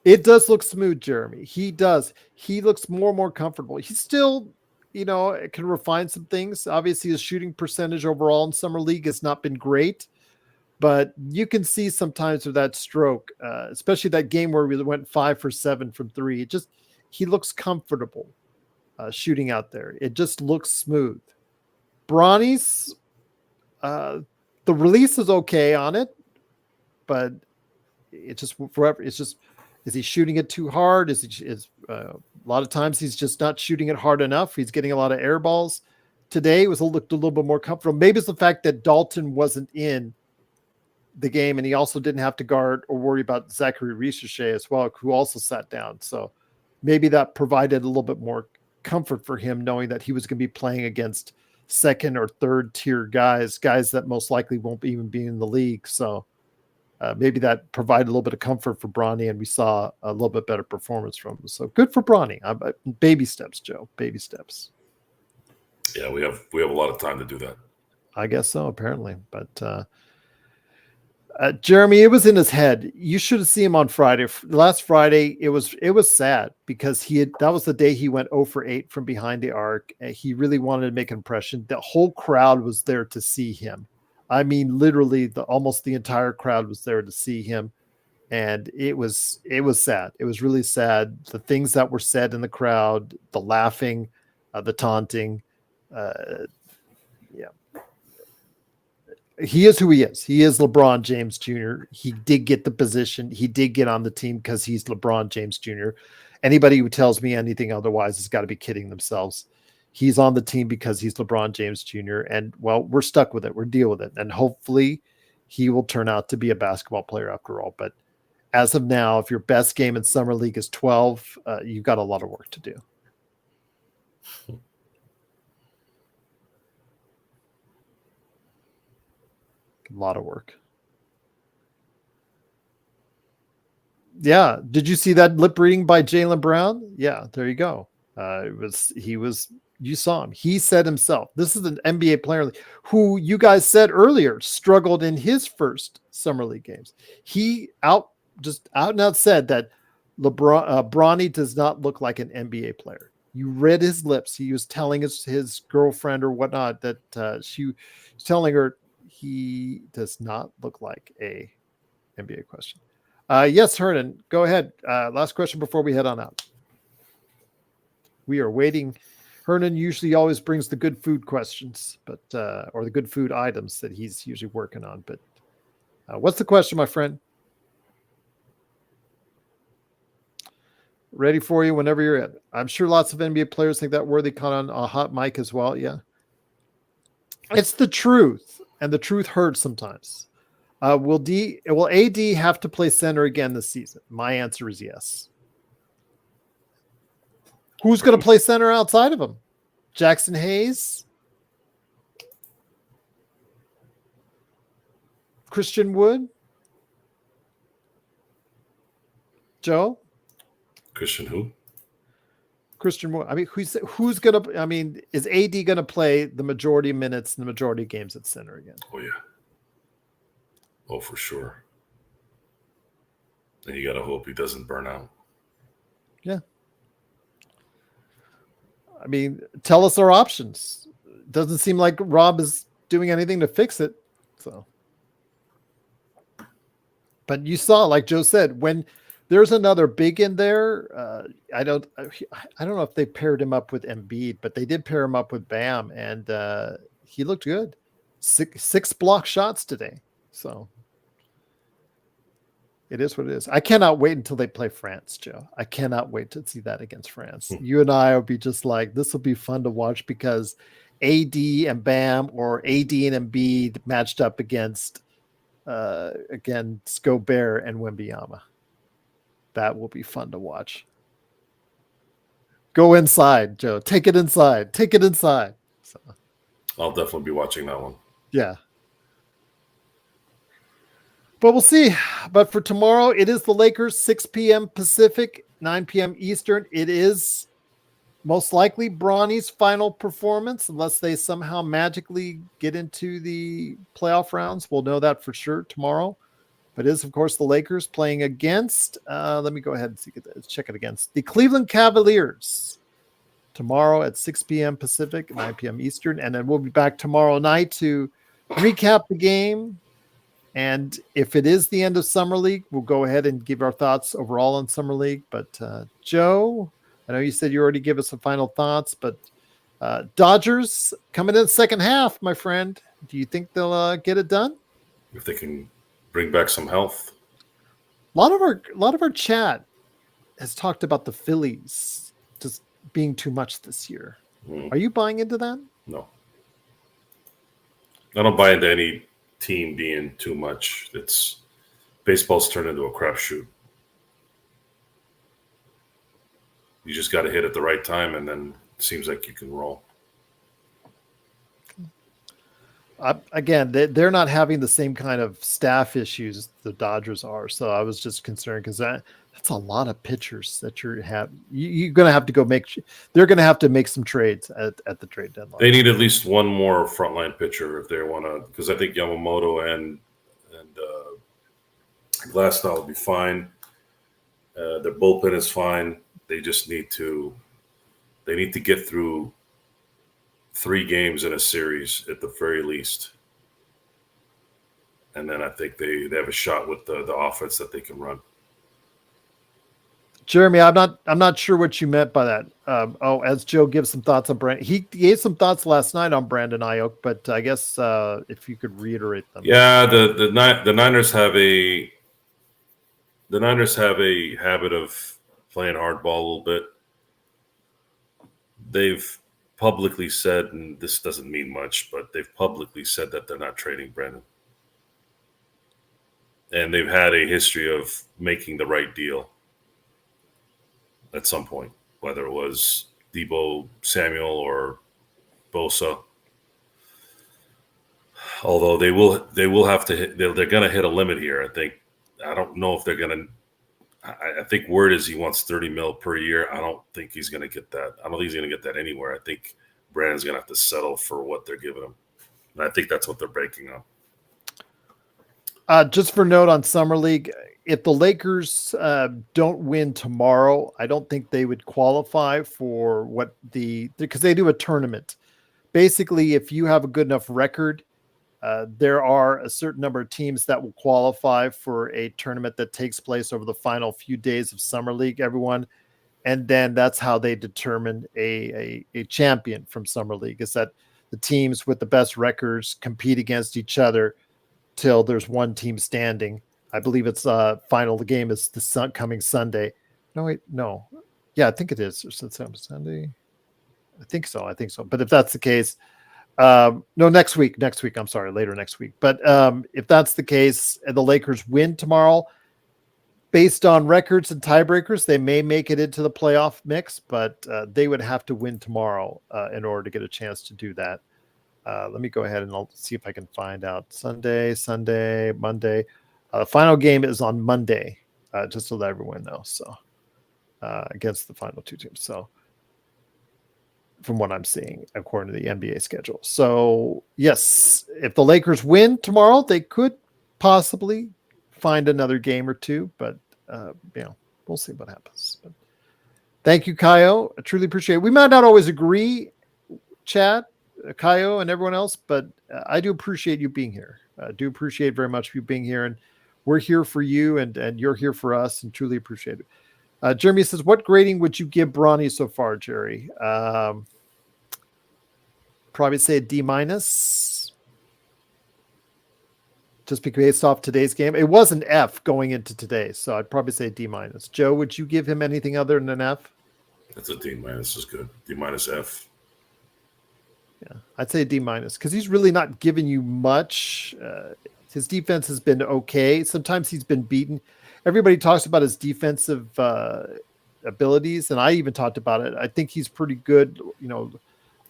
it does look smooth, Jeremy. He does. He looks more and more comfortable. He's still, can refine some things. Obviously, his shooting percentage overall in summer league has not been great. But you can see sometimes with that stroke, especially that game where we went 5 for 7 from 3. He looks comfortable shooting out there. It just looks smooth. Bronny's, the release is okay on it, but it just forever. It's just, is he shooting it too hard? A lot of times he's just not shooting it hard enough. He's getting a lot of air balls. Today it looked a little bit more comfortable. Maybe it's the fact that Dalton wasn't in the game, and he also didn't have to guard or worry about Zaccharie Rishacher as well, who also sat down. So maybe that provided a little bit more comfort for him, knowing that he was going to be playing against second or third tier guys that most likely won't even be in the league. So maybe that provided a little bit of comfort for Bronny, and we saw a little bit better performance from him. So good for Bronny. Baby steps, Joe. Baby steps. Yeah, we have a lot of time to do that. I guess so, apparently. But Jeremy, it was in his head. You should have seen him on Friday. Last Friday, it was sad because that was the day he went 0 for 8 from behind the arc. He really wanted to make an impression. The whole crowd was there to see him. I mean, literally, almost the entire crowd was there to see him, and it was sad. It was really sad. The things that were said in the crowd, the laughing, the taunting. He is who he is. He is LeBron James Jr. He did get the position. He did get on the team because he's LeBron James Jr. Anybody who tells me anything otherwise has got to be kidding themselves. he's on the team because he's LeBron James Jr. And well, we're stuck with it. We're dealing with it. And hopefully he will turn out to be a basketball player after all. But as of now, if your best game in Summer League is 12, you've got a lot of work to do. A lot of work. Yeah. Did you see that lip reading by Jaylen Brown? Yeah, there you go. You saw him. He said himself, this is an NBA player who you guys said earlier struggled in his first Summer League games. He out and out said that Bronny does not look like an NBA player. You read his lips. He was telling his girlfriend or whatnot that she was telling her he does not look like a NBA question. Yes, Hernan, go ahead. Last question before we head on out. We are waiting. Hernan usually always brings the good food questions, but or the good food items that he's usually working on. But what's the question, my friend? Ready for you whenever you're in. I'm sure lots of NBA players think that worthy caught on a hot mic as well. Yeah. It's the truth, and the truth hurts sometimes. Will AD have to play center again this season? My answer is yes. Who's going to play center outside of him? Jackson Hayes? Christian Wood? Joe? Christian who? Christian Wood. I mean, who's going to? I mean, is AD going to play the majority of minutes and the majority of games at center again? Oh yeah. Oh, for sure. And you got to hope he doesn't burn out. Yeah. I mean, tell us our options. Doesn't seem like Rob is doing anything to fix it. So, but you saw, like Joe said, when there's another big in there, I don't know if they paired him up with Embiid, but they did pair him up with Bam, and he looked good. Six block shots today. So it is what it is. I cannot wait until they play France, Joe. I cannot wait to see that against France. You and I will be just like, this will be fun to watch because AD and Bam or AD and Embiid matched up against Gobert and Wembanyama. That will be fun to watch. Go inside, Joe. Take it inside. Take it inside. So, I'll definitely be watching that one. Yeah. But we'll see. But for tomorrow, it is the Lakers, 6 p.m. Pacific, 9 p.m. Eastern. It is most likely Bronny's final performance, unless they somehow magically get into the playoff rounds. We'll know that for sure tomorrow. But it is, of course, the Lakers playing against, let me go ahead and check it against, the Cleveland Cavaliers tomorrow at 6 p.m. Pacific, 9 p.m. Eastern. And then we'll be back tomorrow night to recap the game. And if it is the end of Summer League, we'll go ahead and give our thoughts overall on Summer League. But Joe, I know you said you already give us some final thoughts, but Dodgers coming in the second half, my friend. Do you think they'll get it done? If they can bring back some health. A lot of our chat has talked about the Phillies just being too much this year. Are you buying into that? No. I don't buy into any team being too much. It's baseball's turned into a crapshoot. You just got to hit at the right time, and then it seems like you can roll. Again, they're not having the same kind of staff issues the Dodgers are. So I was just concerned because that's a lot of pitchers that you're going to have to go make. They're going to have to make some trades at the trade deadline. They need at least one more frontline pitcher if they want to, because I think Yamamoto and Glasnow will be fine. Their bullpen is fine. They just need to get through 3 games in a series at the very least. And then I think they have a shot with the offense that they can run. Jeremy, I'm not sure what you meant by that. As Joe gives some thoughts on Brandon, he gave some thoughts last night on Brandon Ayuk, but I guess if you could reiterate them. Yeah, the Niners have a habit of playing hardball a little bit. They've publicly said, and this doesn't mean much, but they've publicly said that they're not trading Brandon. And they've had a history of making the right deal at some point, whether it was Debo Samuel or Bosa. Although they will have to hit, they're going to hit a limit here. I don't know if they're going to. I think word is he wants $30 million per year. I don't think he's going to get that. I don't think he's going to get that anywhere. I think Brandon's going to have to settle for what they're giving him. And I think that's what they're banking on. Just for note on Summer League, if the Lakers don't win tomorrow, I don't think they would qualify for because they do a tournament. Basically, if you have a good enough record, there are a certain number of teams that will qualify for a tournament that takes place over the final few days of Summer League, everyone. And then that's how they determine a champion from Summer League, is that the teams with the best records compete against each other till there's one team standing. I believe it's final. The game is coming Sunday. No, wait, no. Yeah, I think it is. Sunday. I think so. But if that's the case, no, next week. I'm sorry, later next week. But if that's the case and the Lakers win tomorrow, based on records and tiebreakers, they may make it into the playoff mix, but they would have to win tomorrow in order to get a chance to do that. Let me go ahead and I'll see if I can find out. Sunday, Monday. Final game is on Monday, just to let everyone know. So against the final two teams. So from what I'm seeing, according to the NBA schedule. So yes, if the Lakers win tomorrow, they could possibly find another game or two, but we'll see what happens. But thank you, Kaio. I truly appreciate it. We might not always agree, Chad, Kaio, and everyone else, but I do appreciate you being here. I do appreciate very much you being here, and we're here for you, and you're here for us, and truly appreciate it. Jeremy says, what grading would you give Bronny so far, Jerry? Probably say a D-, just based off today's game. It was an F going into today, so I'd probably say D-. Joe, would you give him anything other than an F? That's a D- is good. D-F. Yeah, I'd say D- because he's really not giving you much. His defense has been okay. Sometimes he's been beaten. Everybody talks about his defensive abilities, and I even talked about it. I think he's pretty good,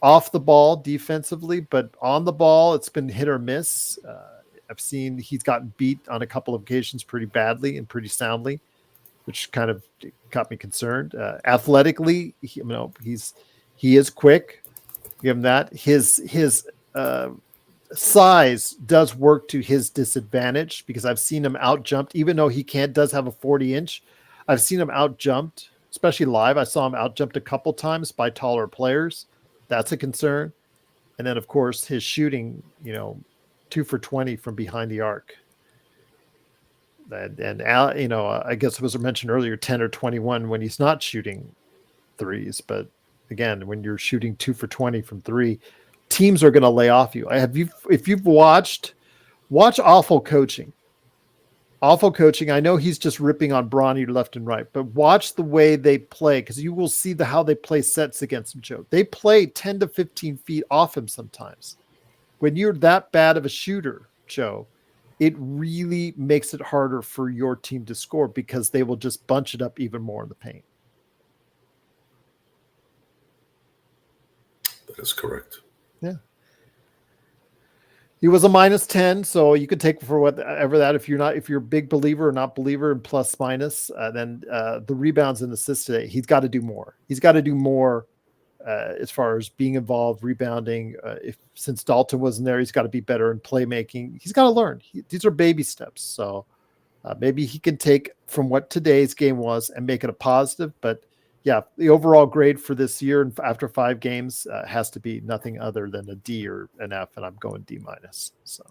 off the ball defensively, but on the ball, it's been hit or miss. I've seen he's gotten beat on a couple of occasions pretty badly and pretty soundly, which kind of got me concerned. Athletically, he is quick. Give him that. His size does work to his disadvantage because I've seen him out jumped, even though he does have a 40-inch. I've seen him out jumped, especially live. I saw him out jumped a couple times by taller players. That's a concern. And then, of course, his shooting, 2 for 20 from behind the arc. And I guess it was mentioned earlier, 10 or 21 when he's not shooting threes. But again, when you're shooting 2 for 20 from three, teams are going to lay off you. If you've watch Awful Coaching. Awful Coaching. I know he's just ripping on Bronny left and right, but watch the way they play, because you will see how they play sets against him, Joe. They play 10 to 15 feet off him sometimes. When you're that bad of a shooter, Joe, it really makes it harder for your team to score because they will just bunch it up even more in the paint. That is correct. Yeah. He was a -10, so you could take for whatever that. If you're a big believer or not believer in plus minus, then the rebounds and assists today, he's got to do more. He's got to do more as far as being involved, rebounding. Since Dalton wasn't there, he's got to be better in playmaking. He's got to learn. These are baby steps. So maybe he can take from what today's game was and make it a positive. But yeah, the overall grade for this year and after 5 games has to be nothing other than a D or an F, and I'm going D-. So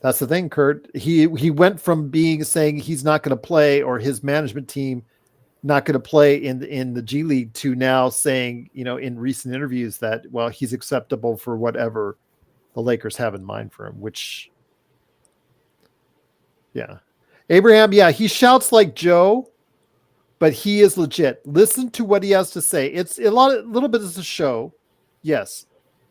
that's the thing, Kurt. He went from saying he's not going to play, or his management team not going to play in the G League, to now saying, in recent interviews that, well, he's acceptable for whatever the Lakers have in mind for him, which, yeah. Abraham, yeah, he shouts like Joe, but he is legit. Listen to what he has to say. It's little bit is a show, yes,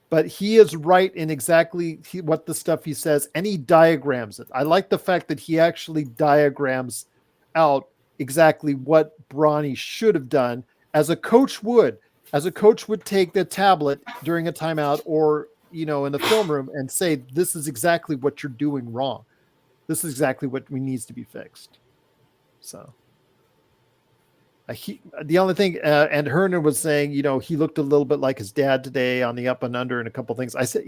but he is right in exactly what the stuff he says, and he diagrams it. I like the fact that he actually diagrams out exactly what Bronny should have done, as a coach would. As a coach would take the tablet during a timeout or, in the film room and say, this is exactly what you're doing wrong. This is exactly what needs to be fixed. So the only thing, and Hernan was saying, he looked a little bit like his dad today on the up and under and a couple things. I said,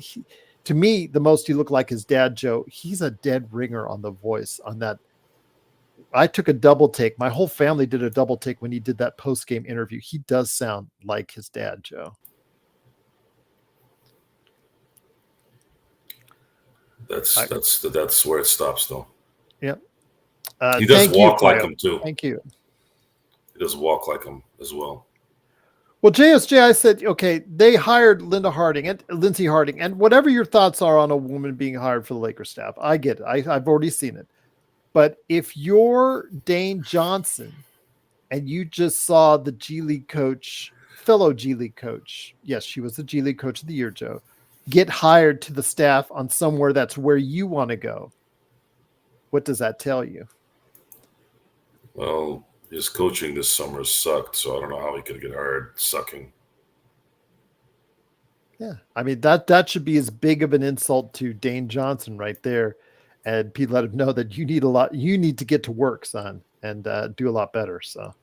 to me, the most he looked like his dad, Joe. He's a dead ringer on the voice on that. I took a double take. My whole family did a double take when he did that post-game interview. He does sound like his dad, Joe. That's where it stops, though. Yep. He does walk like him too. Thank you. He does walk like him as well. Well, JSJ, I said, okay, they hired Lindsey Harding, and whatever your thoughts are on a woman being hired for the Lakers staff, I get it. I've already seen it. But if you're Dane Johnson and you just saw the G League coach, fellow G League coach, yes, she was the G League coach of the year, Joe, get hired to the staff on somewhere that's where you want to go, what does that tell you? Well, his coaching this summer sucked, so I don't know how he could get hired sucking. Yeah, I mean, that should be as big of an insult to Dane Johnson right there. And Pete let him know that you need to get to work, son, and do a lot better. So,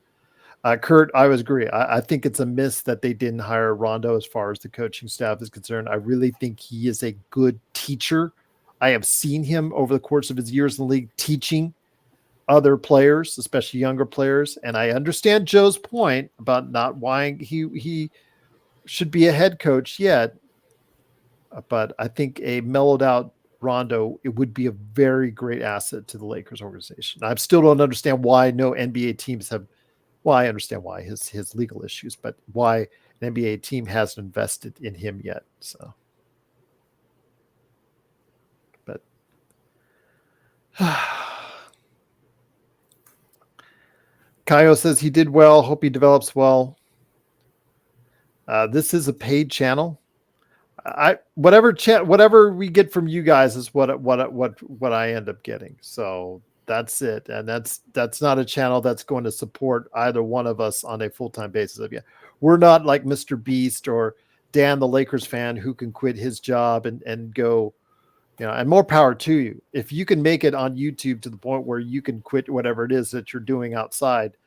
Kurt, I would agree. I think it's a miss that they didn't hire Rondo as far as the coaching staff is concerned. I really think he is a good teacher. I have seen him over the course of his years in the league teaching other players, especially younger players. And I understand Joe's point about not why he should be a head coach yet. But I think a mellowed out Rondo, it would be a very great asset to the Lakers organization. I still don't understand why no NBA teams have. Well, I understand why his legal issues, but why an NBA team hasn't invested in him yet. So, but Kaio says he did well. Hope he develops well. This is a paid channel. Whatever we get from you guys is what I end up getting. So that's it. And that's not a channel that's going to support either one of us on a full-time basis. We're not like Mr. Beast or Dan, the Lakers fan, who can quit his job and go, and more power to you. If you can make it on YouTube to the point where you can quit whatever it is that you're doing outside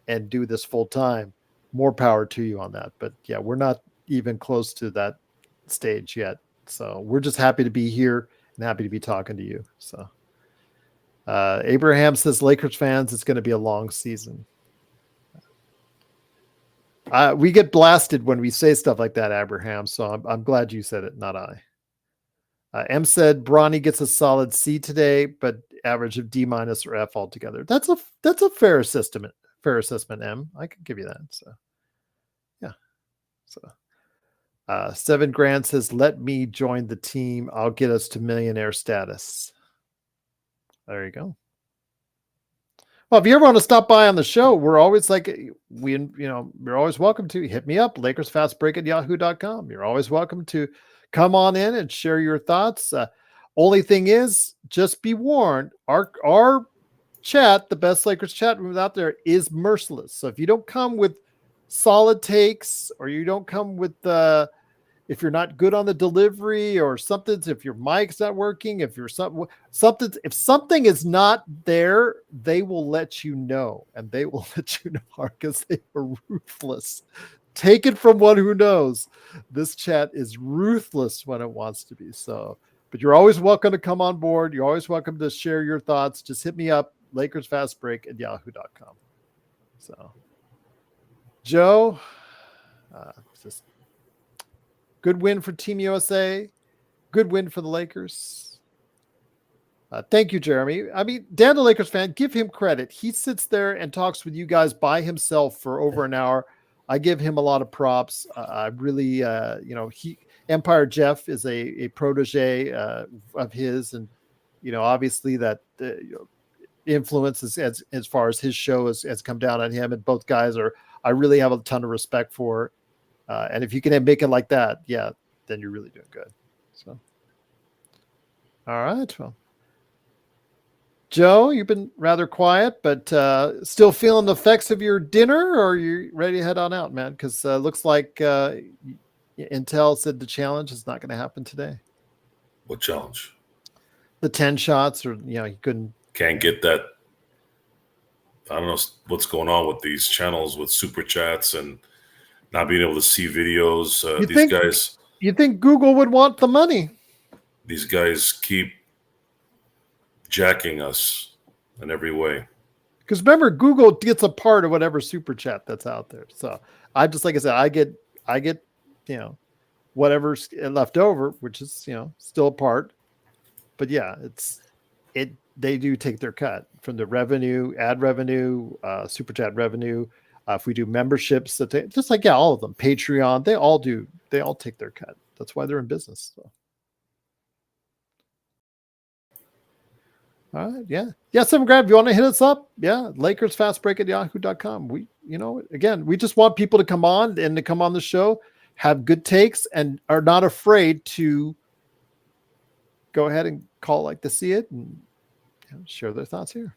and do this full time, more power to you on that. But yeah, we're not even close to that stage yet. So we're just happy to be here and happy to be talking to you. So Abraham says, Lakers fans, it's going to be a long season. We get blasted when we say stuff like that, Abraham. So I'm glad you said it, not I. M said Bronny gets a solid C today, but average of D- or F altogether. That's a fair assessment. Fair assessment, M. I can give you that. So yeah. So 7 Grand says, let me join the team. I'll get us to millionaire status. There you go. Well, if you ever want to stop by on the show, we're always you're always welcome to hit me up, LakersFastBreak@yahoo.com. You're always welcome to come on in and share your thoughts. Only thing is, just be warned, our chat, the best Lakers chat room out there, is merciless. So if you don't come with solid takes, or you don't come with if you're not good on the delivery or something, if your mic's not working, if something is not there, they will let you know, and they will let you know because they are ruthless. Take it from one who knows. This chat is ruthless when it wants to be. So, but you're always welcome to come on board. You're always welcome to share your thoughts. Just hit me up, LakersFastBreak@yahoo.com. So, Joe, just good win for Team USA. Good win for the Lakers. Thank you, Jeremy. I mean, Dan, the Lakers fan, give him credit. He sits there and talks with you guys by himself for over an hour. I give him a lot of props. I really, Empire Jeff is a protege of his, and obviously that influence as far as his show has come down on him, and both guys I really have a ton of respect for. And if you can make it like that, yeah, then you're really doing good. So, all right, well, Joe, you've been rather quiet, but still feeling the effects of your dinner, or are you ready to head on out, man? Because looks like Intel said the challenge is not going to happen today. What challenge? The 10 shots, or you can't get that. I don't know what's going on with these channels with super chats and not being able to see videos. You think Google would want the money? These guys keep jacking us in every way. Because remember, Google gets a part of whatever super chat that's out there. So I just, like I said, I get whatever's left over, which is still a part. But yeah, they do take their cut from the revenue, ad revenue, super chat revenue. If we do memberships, just like all of them, Patreon, they all take their cut. That's why they're in business. So. All right, yeah. Seven Grab, if you want to hit us up, Lakers Fast Break at yahoo.com. We, again, we just want people to come on and to come on the show, have good takes, and are not afraid to go ahead and call like to see it and share their thoughts here.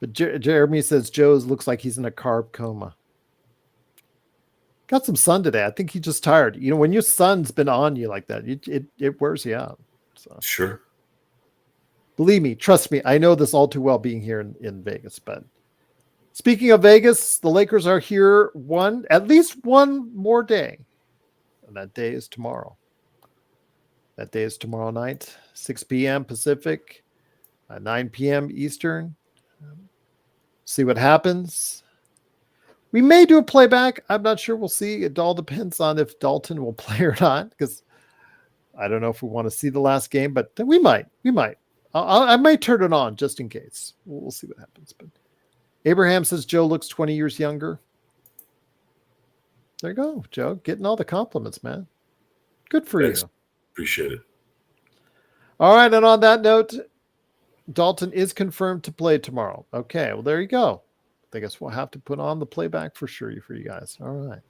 But Jeremy says Joe's looks like he's in a carb coma. Got some sun today. I think he's just tired. When your sun's been on you like that, it wears you out. So. Sure. Believe me, trust me, I know this all too well being here in Vegas. But speaking of Vegas, the Lakers are here at least one more day. And that day is tomorrow. That day is tomorrow night, 6 p.m. Pacific, 9 p.m. Eastern. See what happens. We may do a playback. I'm not sure. We'll see. It all depends on if Dalton will play or not, because I don't know if we want to see the last game, but we might. I might turn it on just in case. We'll see what happens. But Abraham says Joe looks 20 years younger. There you go, Joe. Getting all the compliments, man. Good for you. Appreciate it. All right. And on that note, Dalton is confirmed to play tomorrow. Okay. Well, there you go. I guess we'll have to put on the playback for sure for you guys. All right.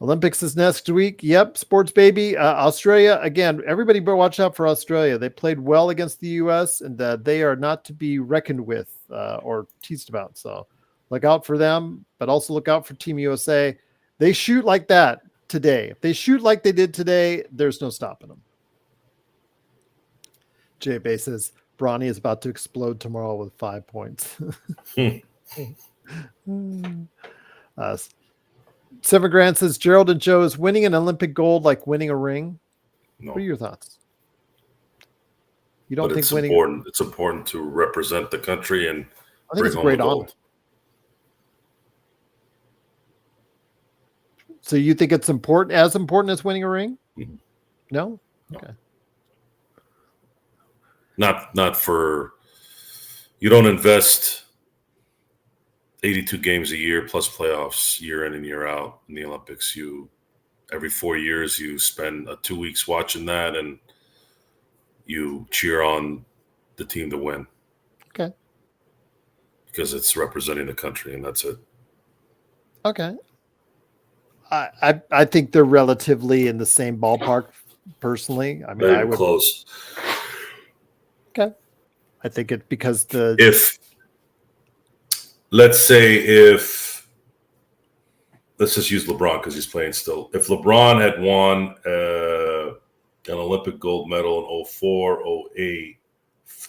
Olympics is next week. Yep. Sports baby. Australia. Again, everybody better watch out for Australia. They played well against the U.S. and they are not to be reckoned with or teased about. So look out for them, but also look out for Team USA. They shoot like that today. If they shoot like they did today, there's no stopping them. Jay Bay says Bronny is about to explode tomorrow with 5 points. Seven Grand says Gerald and Joe, is winning an Olympic gold like winning a ring? No. What are your thoughts? You don't but think winning? Important. It's important to represent the country and I think bring it's a home great the gold. honor. So you think it's important as winning a ring? Mm-hmm. No? Okay. Not for, you don't invest 82 games a year plus playoffs year in and year out in the Olympics. Every 4 years you spend 2 weeks watching that and you cheer on the team to win. Okay. Because it's representing the country and that's it. Okay. I think they're relatively in the same ballpark personally. I mean, I would close. Okay. I think it because let's just use LeBron because he's playing still. If LeBron had won an Olympic gold medal in 04, 08,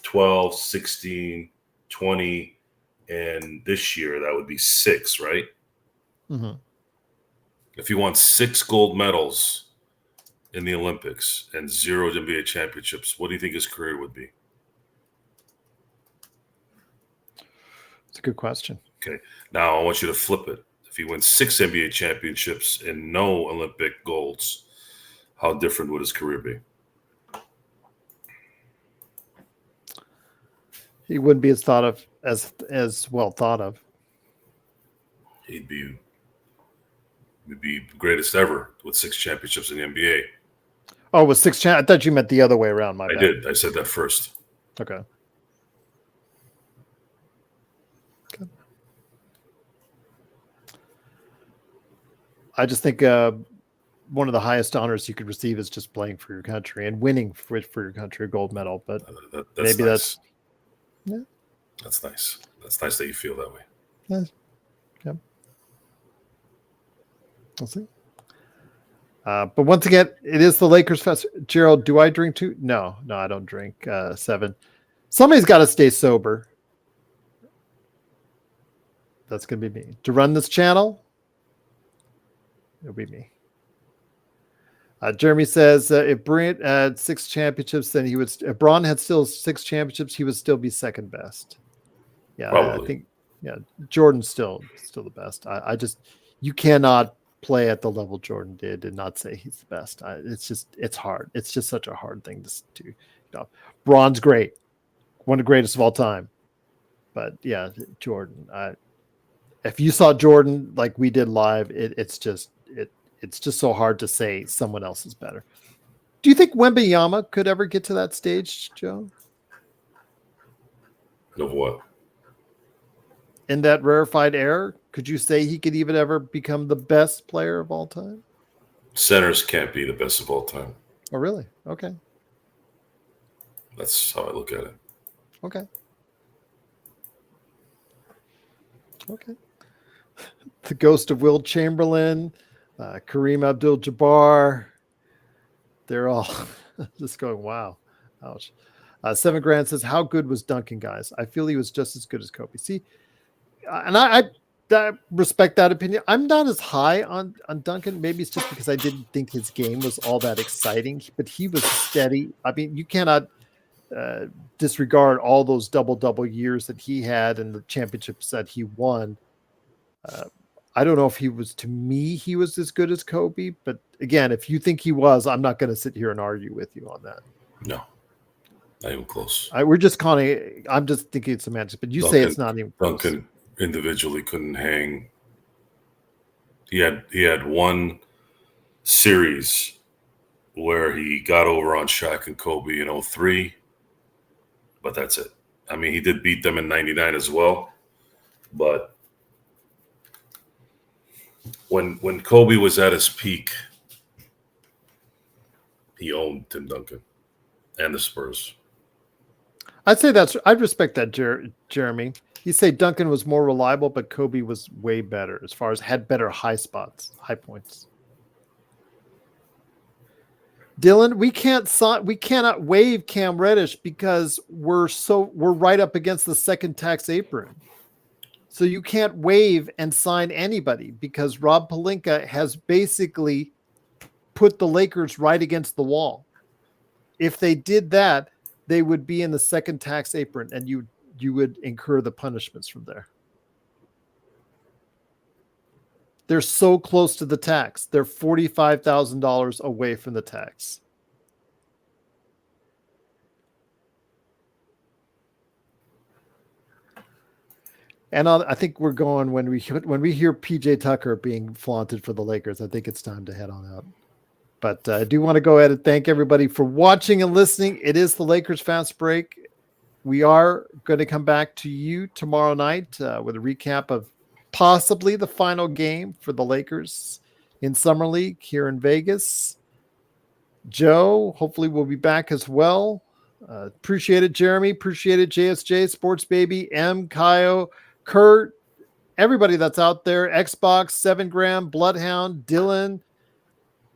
12, 16, 20, and this year, that would be 6, right? Mm-hmm. If he won 6 gold medals in the Olympics and 0 NBA championships, what do you think his career would be? It's a good question. Okay. Now I want you to flip it. If he wins 6 NBA championships and no Olympic golds, how different would his career be? He wouldn't be as well thought of. He'd be greatest ever with 6 championships in the NBA. Oh, with 6 I thought you meant the other way around. My bad. I did. I said that first. Okay. I just think one of the highest honors you could receive is just playing for your country and winning for your country a gold medal. But maybe nice. Yeah. That's nice. That's nice that you feel that way. Yeah. We'll see. But once again, it is the Lakers Fest. Gerald, do I drink too? No, I don't drink. 7. Somebody's got to stay sober. That's going to be me. To run this channel, it'll be me. Jeremy says if Bryant had 6 championships, then he would. If Bron had still 6 championships, he would still be second best. Yeah, probably. I think. Yeah, Jordan's still the best. I just you cannot play at the level Jordan did and not say he's the best. It's hard. It's just such a hard thing to do. Bron's great, one of the greatest of all time. But yeah, Jordan. If you saw Jordan like we did live, it's just so hard to say someone else is better. Do you think Wembanyama could ever get to that stage, Joe? Of what? In that rarefied air, could you say he could even ever become the best player of all time? Centers can't be the best of all time. Oh, really? Okay. That's how I look at it. Okay. The ghost of Will Chamberlain, Kareem Abdul-Jabbar, they're all just going, wow. Ouch. 7 Grand says, how good was Duncan, guys? I feel he was just as good as Kobe. See, and I respect that opinion. I'm not as high on Duncan. Maybe it's just because I didn't think his game was all that exciting, but he was steady. I mean, you cannot disregard all those double years that he had and the championships that he won. I don't know if he was as good as Kobe, but again, if you think he was, I'm not going to sit here and argue with you on that. No, not even close. I'm just thinking it's semantics, but you say it's not even close. Duncan individually couldn't hang. He had one series where he got over on Shaq and Kobe in 2003, but that's it. I mean, he did beat them in 99 as well, but when Kobe was at his peak, he owned Tim Duncan and the Spurs. I'd respect that, Jeremy. You say Duncan was more reliable, but Kobe was way better as far as had better high points. Dylan, we cannot waive Cam Reddish because we're right up against the second tax apron. So you can't waive and sign anybody because Rob Pelinka has basically put the Lakers right against the wall. If they did that, they would be in the second tax apron and you would incur the punishments from there. They're so close to the tax. They're $45,000 away from the tax. And I think we're going when we hear PJ Tucker being flaunted for the Lakers. I think it's time to head on out. But I do want to go ahead and thank everybody for watching and listening. It is the Lakers Fast Break. We are going to come back to you tomorrow night with a recap of possibly the final game for the Lakers in Summer League here in Vegas. Joe, hopefully we'll be back as well. Appreciate it, Jeremy. Appreciate it, JSJ, Sports Baby, M, Kaio, Kurt, everybody that's out there, Xbox, 7 Gram, Bloodhound, Dylan.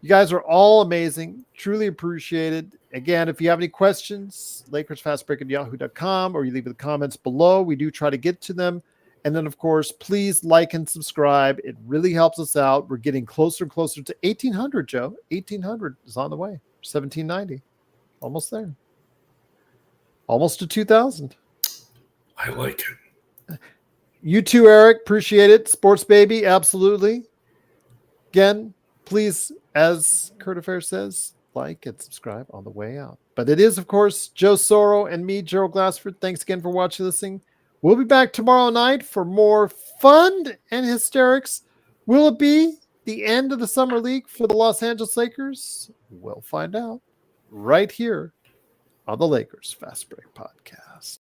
You guys are all amazing. Truly appreciated. Again, if you have any questions, LakersFastBreak@yahoo.com, or you leave the comments below. We do try to get to them. And then, of course, please like and subscribe. It really helps us out. We're getting closer and closer to 1,800, Joe. 1,800 is on the way. 1,790. Almost there. Almost to 2,000. I like it. You too, Eric. Appreciate it. Sports Baby, absolutely. Again, please, as Kurt Affair says, like and subscribe on the way out. But it is, of course, Joe Soro and me, Gerald Glassford. Thanks again for watching, listening. We'll be back tomorrow night for more fun and hysterics. Will it be the end of the Summer League for the Los Angeles Lakers? We'll find out right here on the Lakers Fast Break Podcast.